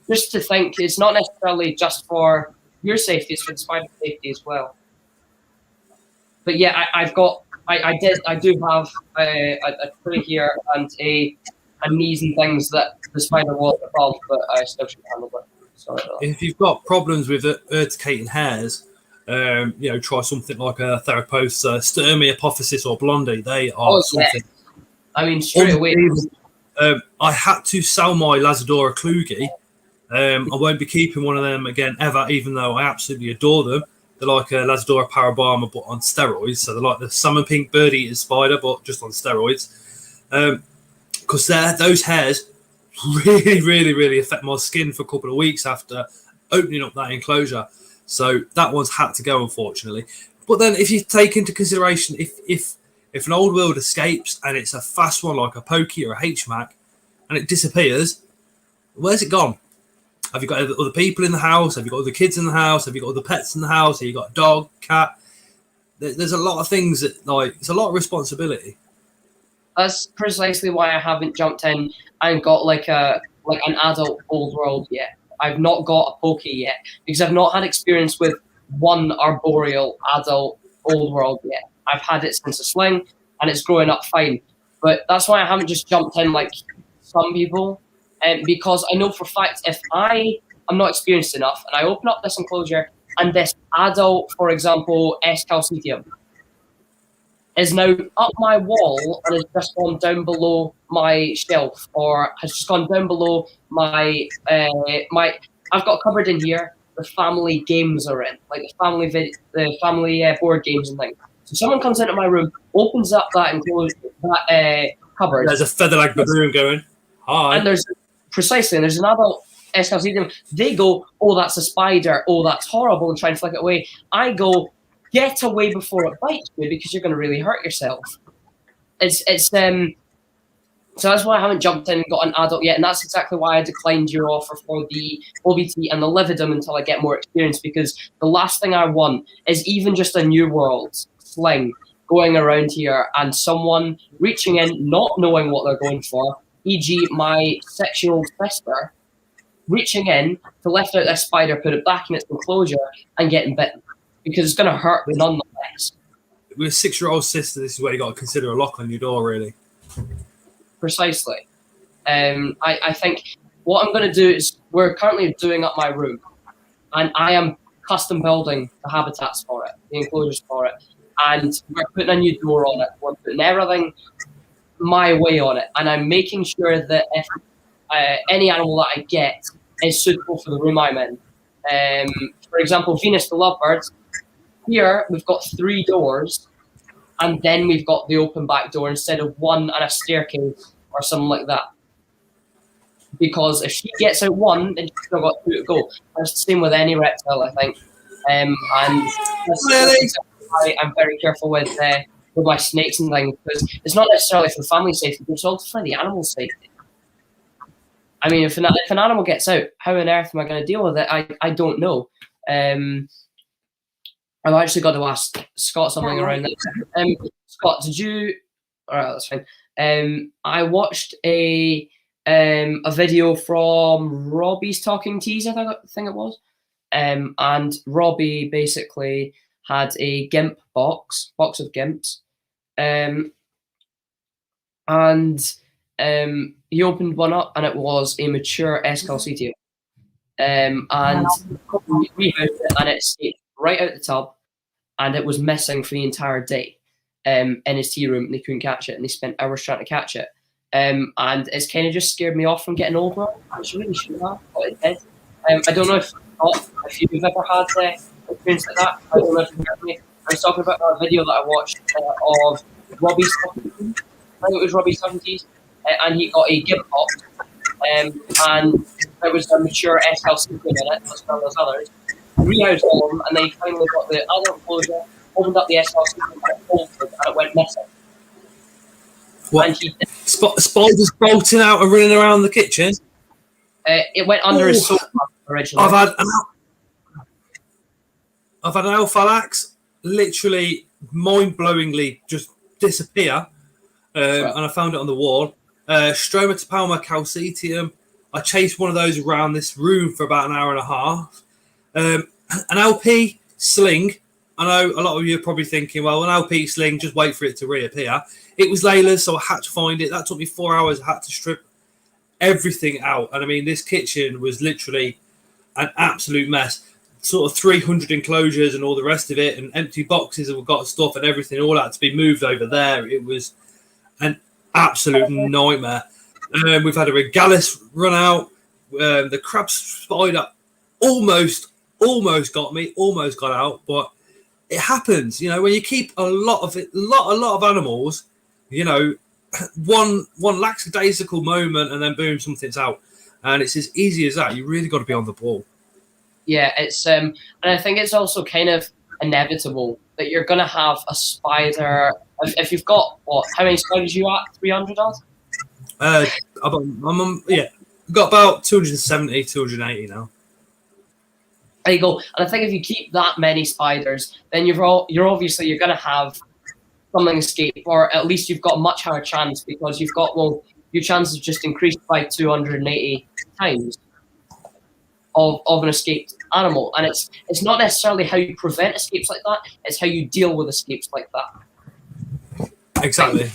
just to think, it's not necessarily just for your safety, it's for the spider's safety as well. But yeah, I do have a tree here and a knees and things that the spider was above, but I still should handle it. Sorry about that. If you've got problems with urticating hairs, try something like a Theraposa, Sturmia, or Blondie. They are something. Yeah. I mean, straight away. I had to sell my Lazadora Kluge. I won't be keeping one of them again ever, even though I absolutely adore them. They're like a Lazadora Parabama, but on steroids. So they're like the salmon pink bird eater spider, but just on steroids. Because those hairs really, really, really affect my skin for a couple of weeks after opening up that enclosure. So that one's had to go, unfortunately. But then if you take into consideration, if an old world escapes and it's a fast one like a Pokey or a HMAC and it disappears, where's it gone? Have you got other people in the house? Have you got other kids in the house? Have you got other pets in the house? Have you got a dog, cat? There's a lot of things that, it's a lot of responsibility. That's precisely why I haven't jumped in and got like an adult old world yet. I've not got a Pokey yet because I've not had experience with one arboreal adult old world yet. I've had it since a sling, and it's growing up fine. But that's why I haven't just jumped in like some people, because I know for a fact if I am not experienced enough and I open up this enclosure and this adult, for example, S. calcitium, is now up my wall and has just gone down below my shelf, or has just gone down below my I've got a cupboard in here. The family games are in, like the family board games and things. So someone comes into my room, opens up that enclosed cupboard. There's a feather-like baboon going. Hi. And there's an adult escalcedium. They go, oh, that's a spider. Oh, that's horrible, and try and flick it away. I go, get away before it bites you because you're going to really hurt yourself. So that's why I haven't jumped in and got an adult yet, and that's exactly why I declined your offer for the OBT and the Lividum until I get more experience, because the last thing I want is even just a New World sling going around here and someone reaching in, not knowing what they're going for, e.g. my 6-year-old sister, reaching in to lift out this spider, put it back in its enclosure, and getting bitten, because it's going to hurt nonetheless. With a 6-year-old sister, this is where you got to consider a lock on your door, really. Precisely. I think what I'm going to do is, we're currently doing up my room, and I am custom building the habitats for it, the enclosures for it, and we're putting a new door on it. We're putting everything my way on it, and I'm making sure that if any animal that I get is suitable for the room I'm in. For example, Venus the Lovebird, here we've got 3 doors, and then we've got the open back door instead of one and a staircase or something like that. Because if she gets out one, then she's still got 2 to go. That's the same with any reptile, I think. And that's why I'm very careful with my snakes and things, because it's not necessarily for the family safety, but it's also for the animal safety. I mean, if an animal gets out, how on earth am I going to deal with it? I don't know. I've actually got to ask Scott something around that. Scott, did you? All right, that's fine. I watched a video from Robbie's Talking Teas, I think it was, and Robbie basically had a GIMP box of GIMPs, and he opened one up, and it was a mature S. calcitium, and we housed it, and it escaped right out the tub, and it was missing for the entire day in his tea room, and they couldn't catch it, and they spent hours trying to catch it. And it's kind of just scared me off from getting over it. I really shouldn't have, but it did. I don't know if you've ever had experience like that. I don't know if you heard me. I was talking about a video that I watched of Robbie's Talking Teas. I think it was Robbie's Talking Teas. And he got a GIMP box. And there was a mature S. calcitium in it, as well as others. Rehoused all of them, and they finally got the adult enclosure, opened up the S. calcitium, and it bolted, and it went missing. What? Spiders bolting out and running around the kitchen? It went under his sofa originally. I've had an alphalax literally mind-blowingly just disappear, and I found it on the wall. Stromatopalma calcitium. I chased one of those around this room for about an hour and a half. An LP sling. I know a lot of you are probably thinking, well, an LP sling, just wait for it to reappear. It was Layla's, so I had to find it. That took me 4 hours. I had to strip everything out. And I mean, this kitchen was literally an absolute mess. Sort of 300 enclosures and all the rest of it, and empty boxes and we've got stuff and everything, all had to be moved over there. It was an absolute nightmare. We've had a regalis run out. The crab spider almost got me, almost got out, but it happens, you know, when you keep a lot of animals, you know, one lackadaisical moment and then boom, something's out, and it's as easy as that. You really got to be on the ball. Yeah, it's and I think it's also kind of inevitable that you're gonna have a spider. If you've got how many spiders you at? 300 odd? Got about 270, 280 now. There you go. And I think if you keep that many spiders, then you're obviously going to have something escape, or at least you've got a much higher chance, because you've got, your chances just increased by 280 times of an escaped animal. And it's not necessarily how you prevent escapes like that, it's how you deal with escapes like that. Exactly.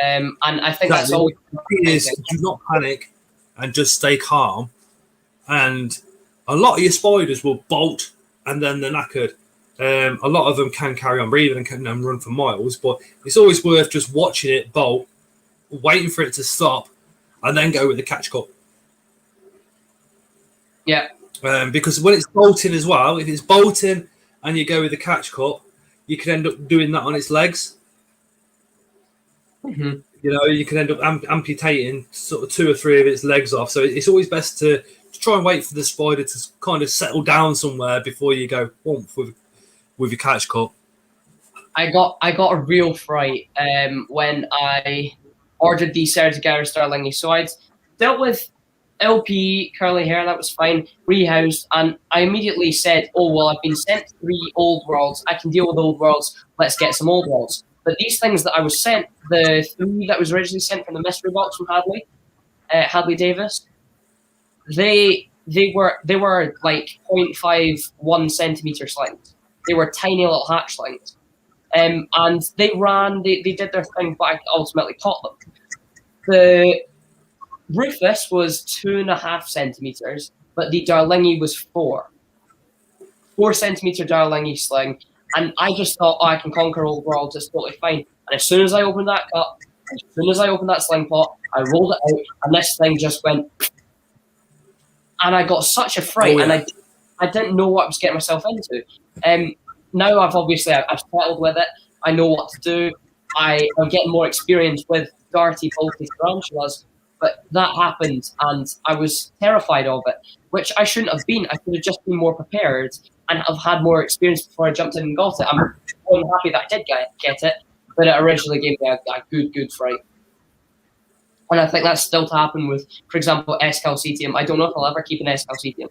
And I think that's always the key is do not panic and just stay calm. And a lot of your spiders will bolt and then they're knackered. A lot of them can carry on breathing and can run for miles, but it's always worth just watching it bolt, waiting for it to stop, and then go with the catch cup. Yeah. Because when it's bolting as well, if it's bolting and you go with the catch cup, you can end up doing that on its legs. Mm-hmm. You know, you can end up amputating sort of 2 or 3 of its legs off. So it's always best to try and wait for the spider to kind of settle down somewhere before you go with your catch cup. I got a real fright when I ordered these Sertigaris Starlingi. So I'd dealt with LP, curly hair, that was fine, rehoused, and I immediately said, oh, well, I've been sent 3 old worlds, I can deal with old worlds, let's get some old worlds. But these things that I was sent, the 3 that was originally sent from the mystery box from Hadley Davis, they were like 0.51 centimeter slings. They were tiny little hatchlings. And they ran, they did their thing, but I ultimately caught them. The Rufus was 2.5 centimeters, but the Darlingi was 4. 4 centimeter Darlingi sling. And I just thought, oh, I can conquer old worlds, it's totally fine. And as soon as I opened that cup, as soon as I opened that sling pot, I rolled it out, and this thing just went. And I got such a fright, Oh, yeah. and I didn't know what I was getting myself into. Now I've settled with it. I know what to do. I'm getting more experience with darty, bulky tarantulas. But that happened, and I was terrified of it, which I shouldn't have been. I should have just been more prepared and have had more experience before I jumped in and got it. I'm happy that I did get it, but it originally gave me a good fright. And I think that's still to happen with, for example, S-Calcetium. I don't know if I'll ever keep an S-Calcetium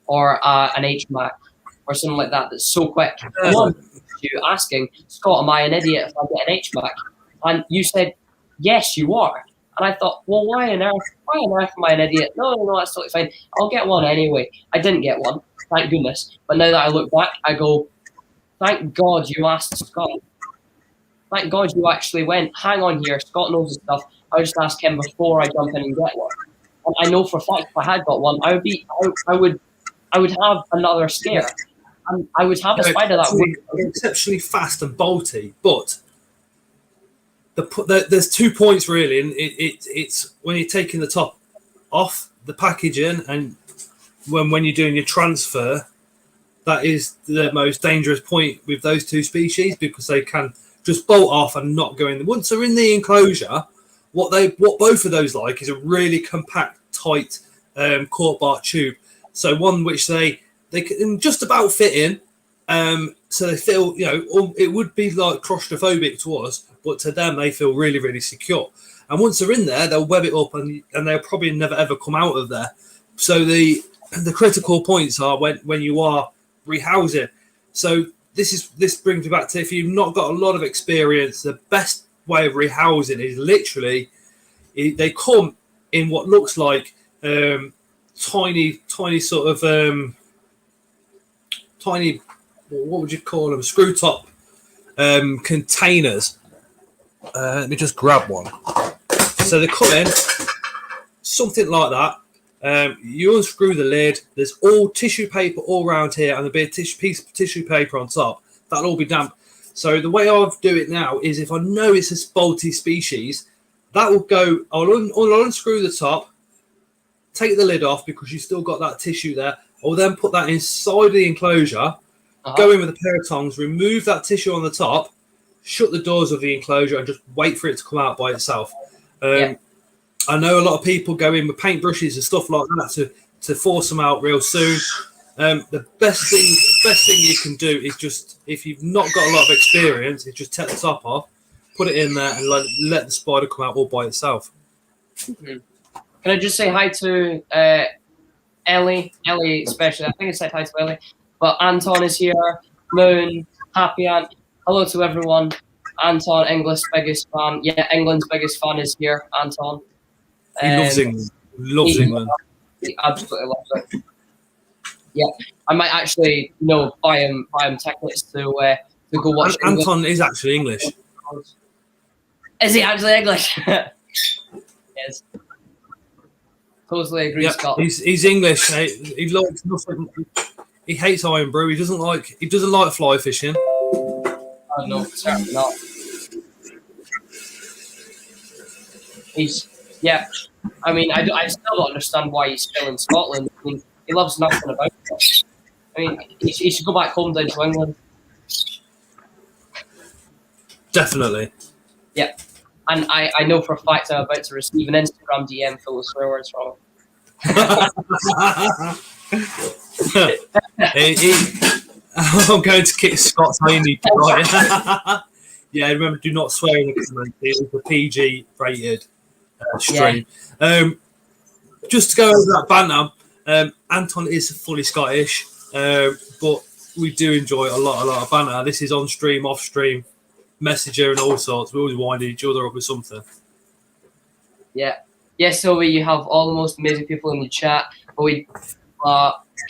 or an HMAC or something like that that's so quick. One, you asking, Scott, am I an idiot if I get an HMAC? And you said, yes, you are. And I thought, well, why on earth am I an idiot? No, that's totally fine. I'll get one anyway. I didn't get one, thank goodness. But now that I look back, I go, thank God you asked Scott. Thank God you actually went, hang on here, Scott knows his stuff. I'll just ask him before I jump in and get one. And I know for a fact if I had got one, I would have another scare. And I would have a spider that would exceptionally fast and bolty, but there's 2 points really, and it's when you're taking the top off the packaging and when you're doing your transfer, that is the most dangerous point with those 2 species, because they can just bolt off and not go in. Once they're in the enclosure, what both of those like is a really compact, tight cork bark tube. So one which they can just about fit in. So they feel, it would be like claustrophobic to us, but to them they feel really, really secure. And once they're in there, they'll web it up and they'll probably never ever come out of there. So the critical points are when you are rehousing. So this brings me back to, if you've not got a lot of experience, the best way of rehousing is literally they come in what looks like tiny sort of tiny, what would you call them, screw top containers. Let me just grab one. So they come in something like that. You unscrew the lid, there's all tissue paper all around here, and there'll be a piece of tissue paper on top. That'll all be damp. So the way I do it now is, if I know it's a bolty species, that will go, I'll unscrew the top, take the lid off because you've still got that tissue there. I'll then put that inside the enclosure, go in with a pair of tongs, remove that tissue on the top, shut the doors of the enclosure, and just wait for it to come out by itself. I know a lot of people go in with paintbrushes and stuff like that to force them out real soon. The best thing you can do is just, if you've not got a lot of experience, is just take the top off, put it in there, and let the spider come out all by itself. Mm-hmm. Can I just say hi to Ellie especially? I think I said hi to Ellie, but Anton is here. Moon, Happy Ant. Hello to everyone. Anton, England's biggest fan. Yeah, England's biggest fan is here. Anton. He loves England. England. He absolutely loves it. Yeah, I might actually, buy him tickets to go watch. Anton is actually English. Is he actually English? Yes. Totally agree, Yeah, Scott. he's English. He likes nothing. He hates iron brew. He doesn't like fly fishing. Oh, no, certainly not. I mean, I still don't understand why he's still in Scotland. I mean, he loves nothing about it. I mean, he should go back home down to England. Definitely. Yeah. And I know for a fact I'm about to receive an Instagram DM full of swear words from him. I'm going to kick Scott's handy. Right? Yeah, remember, do not swear in the comments. It was a PG rated stream. Yeah. Just to go over that banter, Anton is fully Scottish, but we do enjoy a lot of banter. This is on stream, off stream, messenger, and all sorts. We always wind each other up with something. Yeah. Yes, Toby, you have all the most amazing people in the chat, but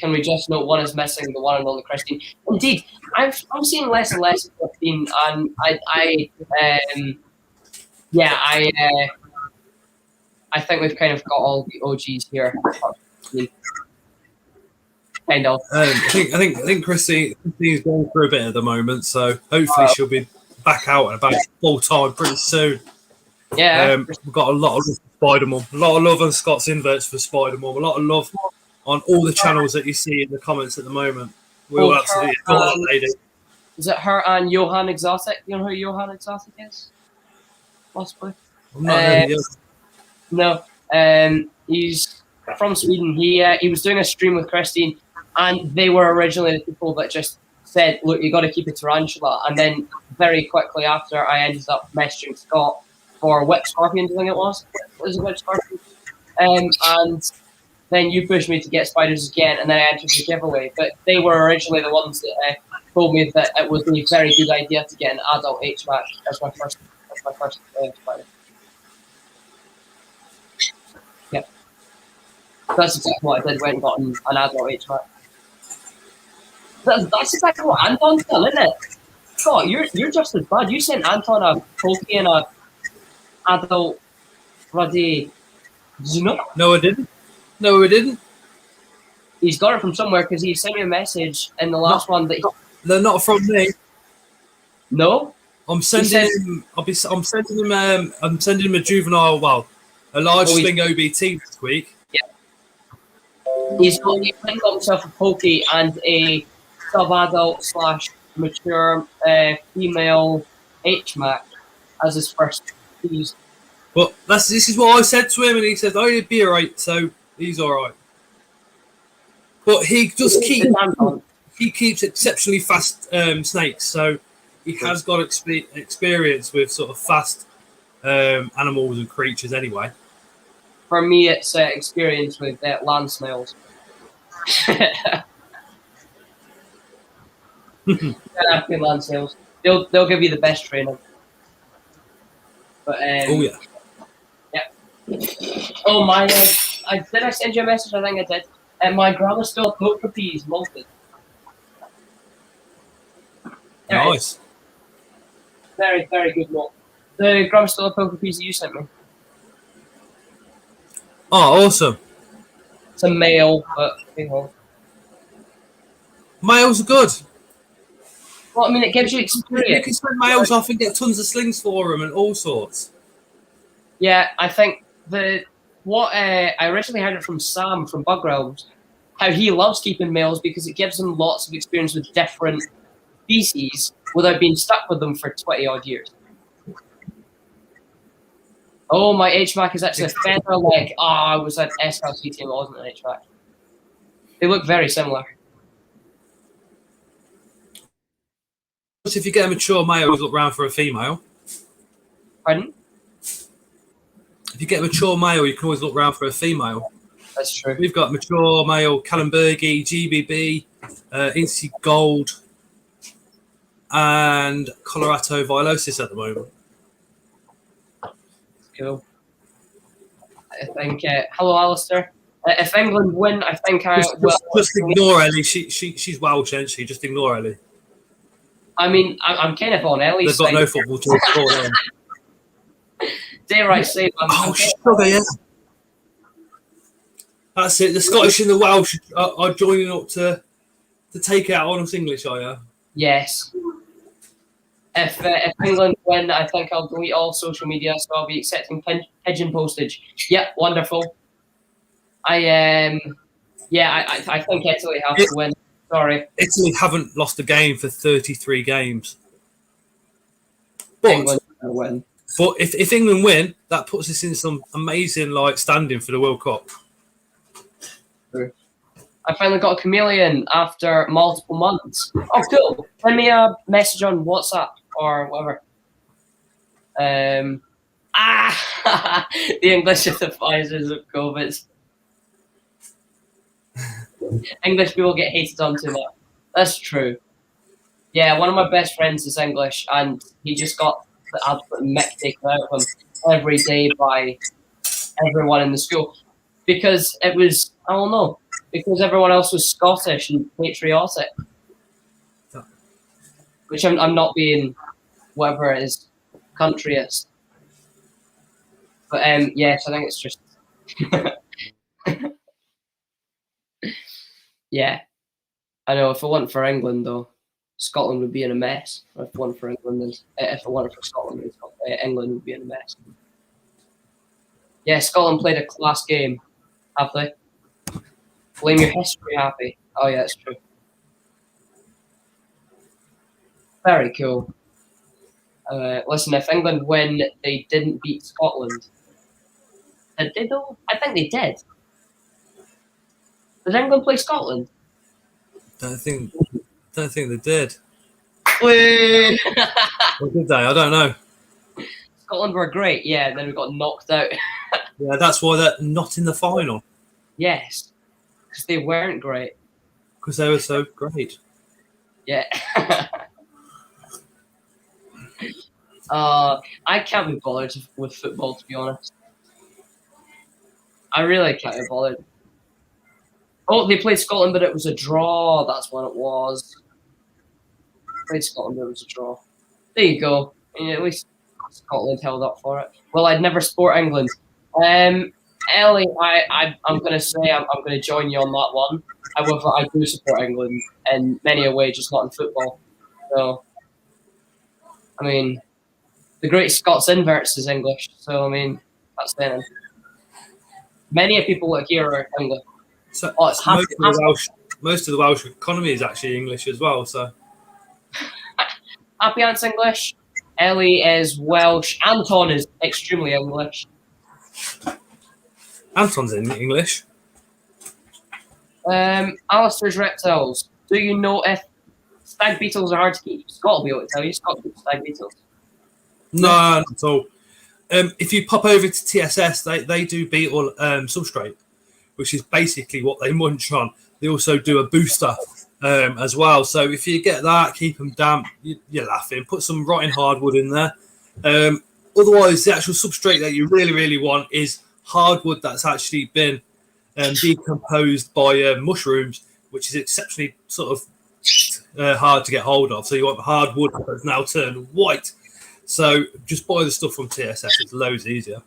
can we just note one is missing, the one and only Christine. Indeed, I'm seeing less and less of Christine, and I think we've kind of got all the OGs here. Kind of. I think Christine's going through a bit at the moment, so hopefully she'll be back out and about full time pretty soon. Yeah. We've got a lot of love for Spider-Mum, a lot of love on Scott's Inverts for Spider-Mum, a lot of love on all the channels that you see in the comments at the moment. We all absolutely adore that lady. Is it her and Johan Exotic? You know who Johan Exotic is? Possibly. No. He's from Sweden. He was doing a stream with Christine, and they were originally the people that just said, "Look, you got to keep a tarantula." And then very quickly after, I ended up messaging Scott for whip scorpions. I think it was. Was it whip scorpions? And then you pushed me to get spiders again, and then I entered the giveaway. But they were originally the ones that told me that it was a very good idea to get an adult HVAC as my first spider. Yep. That's exactly what I did. Went and got an adult HVAC. That's exactly what Anton's done, isn't it? Scott, you're just as bad. You sent Anton a Toby and a adult bloody. Did you know? No, I didn't. He's got it from somewhere because he sent me a message in the last one that they're not from me. No, I'm sending him. I'm sending him a juvenile. Well, a large thing OBT this week. Yeah. He's got himself a pokey and a sub-adult / mature female HMAC as his first piece. But this is what I said to him, and he said, "Oh, he'd be alright." So he's alright. But he keeps exceptionally fast snakes, so he has got experience with sort of fast animals and creatures anyway. For me, it's experience with land snails. Land snails. They'll give you the best training. But oh yeah. Oh my! Did I send you a message? I think I did. And my grandma still cooked for peas, malted. Nice. Very, very good milk. The grandma still cooked for peas that you sent me. Oh, awesome. It's a male, but you know. Males are good. Well, I mean, it gives you experience. You can send males off and get tons of slings for them and all sorts. Yeah, I think I originally heard it from Sam from Bug Realms, how he loves keeping males because it gives him lots of experience with different species without being stuck with them for 20 odd years. Oh, my HVAC is actually a feather leg. I was an SLC team, I wasn't an HVAC. They look very similar. If you get a mature male, look round for a female. Pardon? If you get a mature male, you can always look round for a female. That's true. We've got mature male Kallenbergi, GBB, Incy Gold, and Colorado Vilosis at the moment. Cool. I think. Hello, Alistair. If England win, I think I will. Just ignore Ellie. She's Welsh, isn't she? Just ignore Ellie. I mean, I'm kind of on Ellie's They've got side. no football to sport. Dare I say, I'm Sugar, yeah. That's it. The Scottish and the Welsh are joining up to take out on us English, are you? yes. If England win, I think I'll delete all social media, so I'll be accepting pigeon postage. Yeah, wonderful. I think Italy have to win. Sorry. Italy haven't lost a game for 33 games. But England will win. But if England win, that puts us in some amazing standing for the World Cup. I finally got a chameleon after multiple months. Oh, cool. Send me a message on WhatsApp or whatever. The English are the Pfizers of COVID. English people get hated on too much. That's true. Yeah, one of my best friends is English, and he just got the absolute mick taken out of him every day by everyone in the school because it was, I don't know, because everyone else was Scottish and patriotic. Which I'm not being whatever it is, countryist. But yes, I think it's just yeah. I know if it wasn't for England though, Scotland would be in a mess. If it wasn't for England, if it wasn't for Scotland, England would be in a mess. Yeah, Scotland played a class game, have they? Blame your history, Happy. Oh yeah, it's true. Very cool. Listen, if England win, they didn't beat Scotland. Did they though? I think they did. Did England play Scotland? Don't think they did. Or did they? I don't know. Scotland were great, yeah, and then we got knocked out. Yeah, that's why they're not in the final. Yes, because they weren't great. Because they were so great. Yeah. I can't be bothered with football, to be honest. I really can't be bothered. Oh, they played Scotland, but it was a draw. That's what it was. Played Scotland, but it was a draw. There you go. Yeah, at least Scotland held up for it. Well, I'd never support England. Ellie, I'm going to say I'm going to join you on that one. However, I do support England in many a way, just not in football. So, I mean, the great Scots Inverts is English. So, I mean, that's then. Many people that here are English. So most of the Welsh economy is actually English as well. So Happy Aunt's English. Ellie is Welsh. Anton is extremely English. Anton's in English. Alistair's Reptiles. Do you know if stag beetles are hard to keep? Scott will be able to tell you. Scott keeps stag beetles. No, not at all. If you pop over to TSS, they do beetle substrate, which is basically what they munch on. They also do a booster as well. So if you get that, keep them damp, you're laughing. Put some rotting hardwood in there. Otherwise, the actual substrate that you really, really want is hardwood that's actually been decomposed by mushrooms, which is exceptionally sort of hard to get hold of. So you want hardwood that's now turned white. So just buy the stuff from TSS. It's loads easier.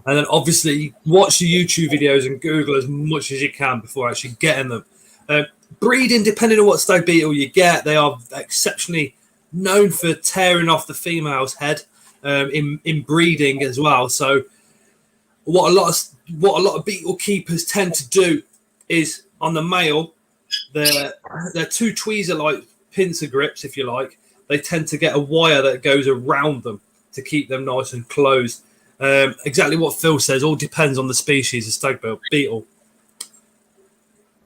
And then obviously watch the YouTube videos and Google as much as you can before actually getting them. Breeding, depending on what stag beetle you get, they are exceptionally known for tearing off the female's head in breeding as well. So what a lot of beetle keepers tend to do is on the male, they're two tweezer-like pincer grips, if you like. They tend to get a wire that goes around them to keep them nice and closed. Exactly what Phil says. All depends on the species of stag beetle.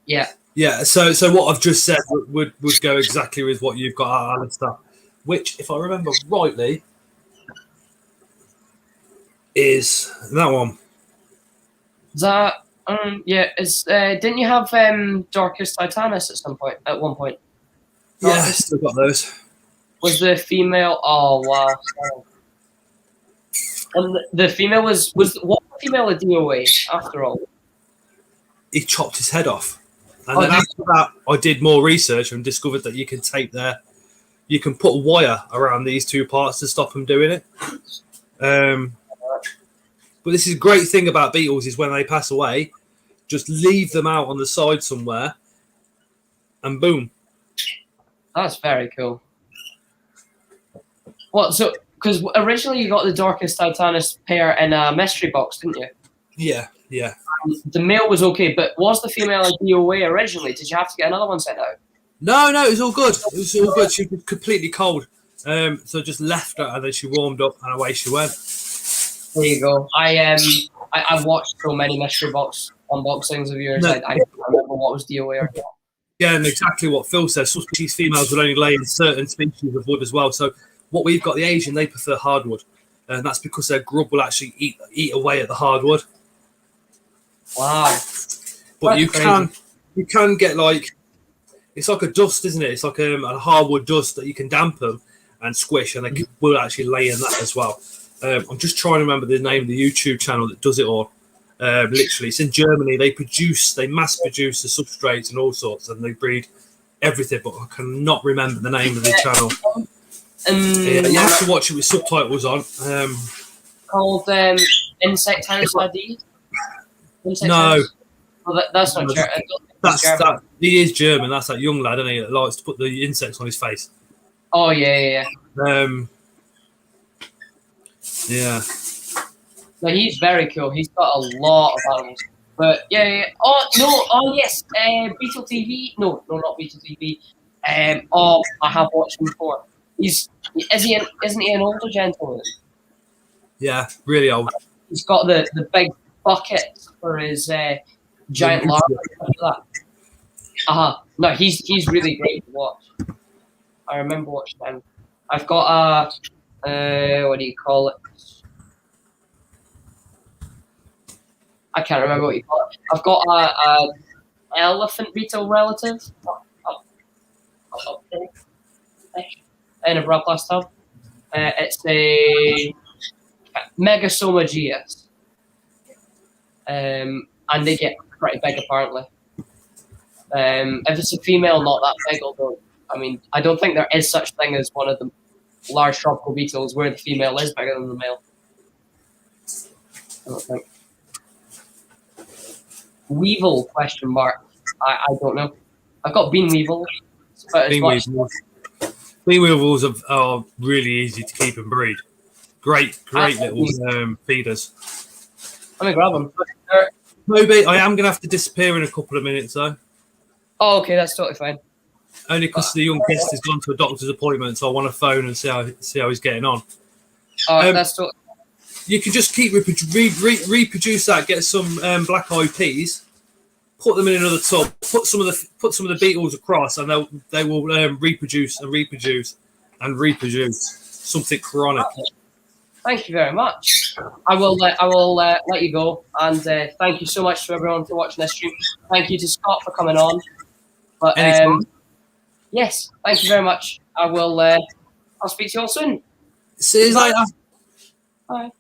Yeah. Yeah. So what I've just said would go exactly with what you've got, Alistair. Which, if I remember rightly, is that one. That yeah. Is didn't you have Dorcas Titanus at one point? Yeah, I still got those. Was the female? Oh wow. And the female was what female a DOA after all? He chopped his head off. And then after that, I did more research and discovered that you can tape their you can put a wire around these two parts to stop them doing it. But this is a great thing about beetles is when they pass away, just leave them out on the side somewhere, and boom. That's very cool. What? So, because originally you got the Dorcas Titanus pair in a mystery box, didn't you? Yeah. The male was okay, but was the female a DOA originally? Did you have to get another one sent out? No, it was all good. She was completely cold. So just left her, and then she warmed up, and away she went. There you go. I watched so many mystery box unboxings of yours. No. I don't remember what was DOA or not. Yeah, and exactly what Phil says. Some species females will only lay in certain species of wood as well. So what we've got, the Asian, they prefer hardwood, and that's because their grub will actually eat away at the hardwood. Wow. But you can get like, it's like a dust, isn't it? It's like a hardwood dust that you can dampen and squish, and they will actually lay in that as well. I'm just trying to remember the name of the YouTube channel that does it all. Literally, it's in Germany. They mass produce the substrates and all sorts, and they breed everything. But I cannot remember the name of the channel. You have to watch it with subtitles on. Called Insect House ID. No, well, that's not German. that. He is German. That's that young lad, isn't he? That likes to put the insects on his face. Oh yeah. Yeah. No, he's very cool. He's got a lot of animals. But yeah. Oh no. Oh yes. Beetle TV. No, not Beetle TV. I have watched him before. Isn't he an older gentleman? Yeah, really old. He's got the big bucket for his giant larva. No, he's really great to watch. I remember watching him. I've got what do you call it? I can't remember what you call it. I've got a elephant beetle relative in a broadcast tub. It's a Megasomageus. And they get pretty big apparently. If it's a female, not that big, although I don't think there is such thing as one of the large tropical beetles where the female is bigger than the male. I don't think. Weevil ? I don't know. I've got bean weevil. Bean weevils are really easy to keep and breed. Great little feeders. Let me grab them. Toby, I am going to have to disappear in a couple of minutes, though. Oh, okay, that's totally fine. Only because the young guest has gone to a doctor's appointment, so I want to phone and see how he's getting on. Oh, that's totally. You can just keep reproduce that. Get some black eyed peas, put them in another tub, put some of the beetles across, and they will reproduce and reproduce and reproduce. Something chronic. Thank you very much. I will let you go, and thank you so much to everyone for watching this stream. Thank you to Scott for coming on. But yes, thank you very much. I'll speak to you all soon. See you later. Bye.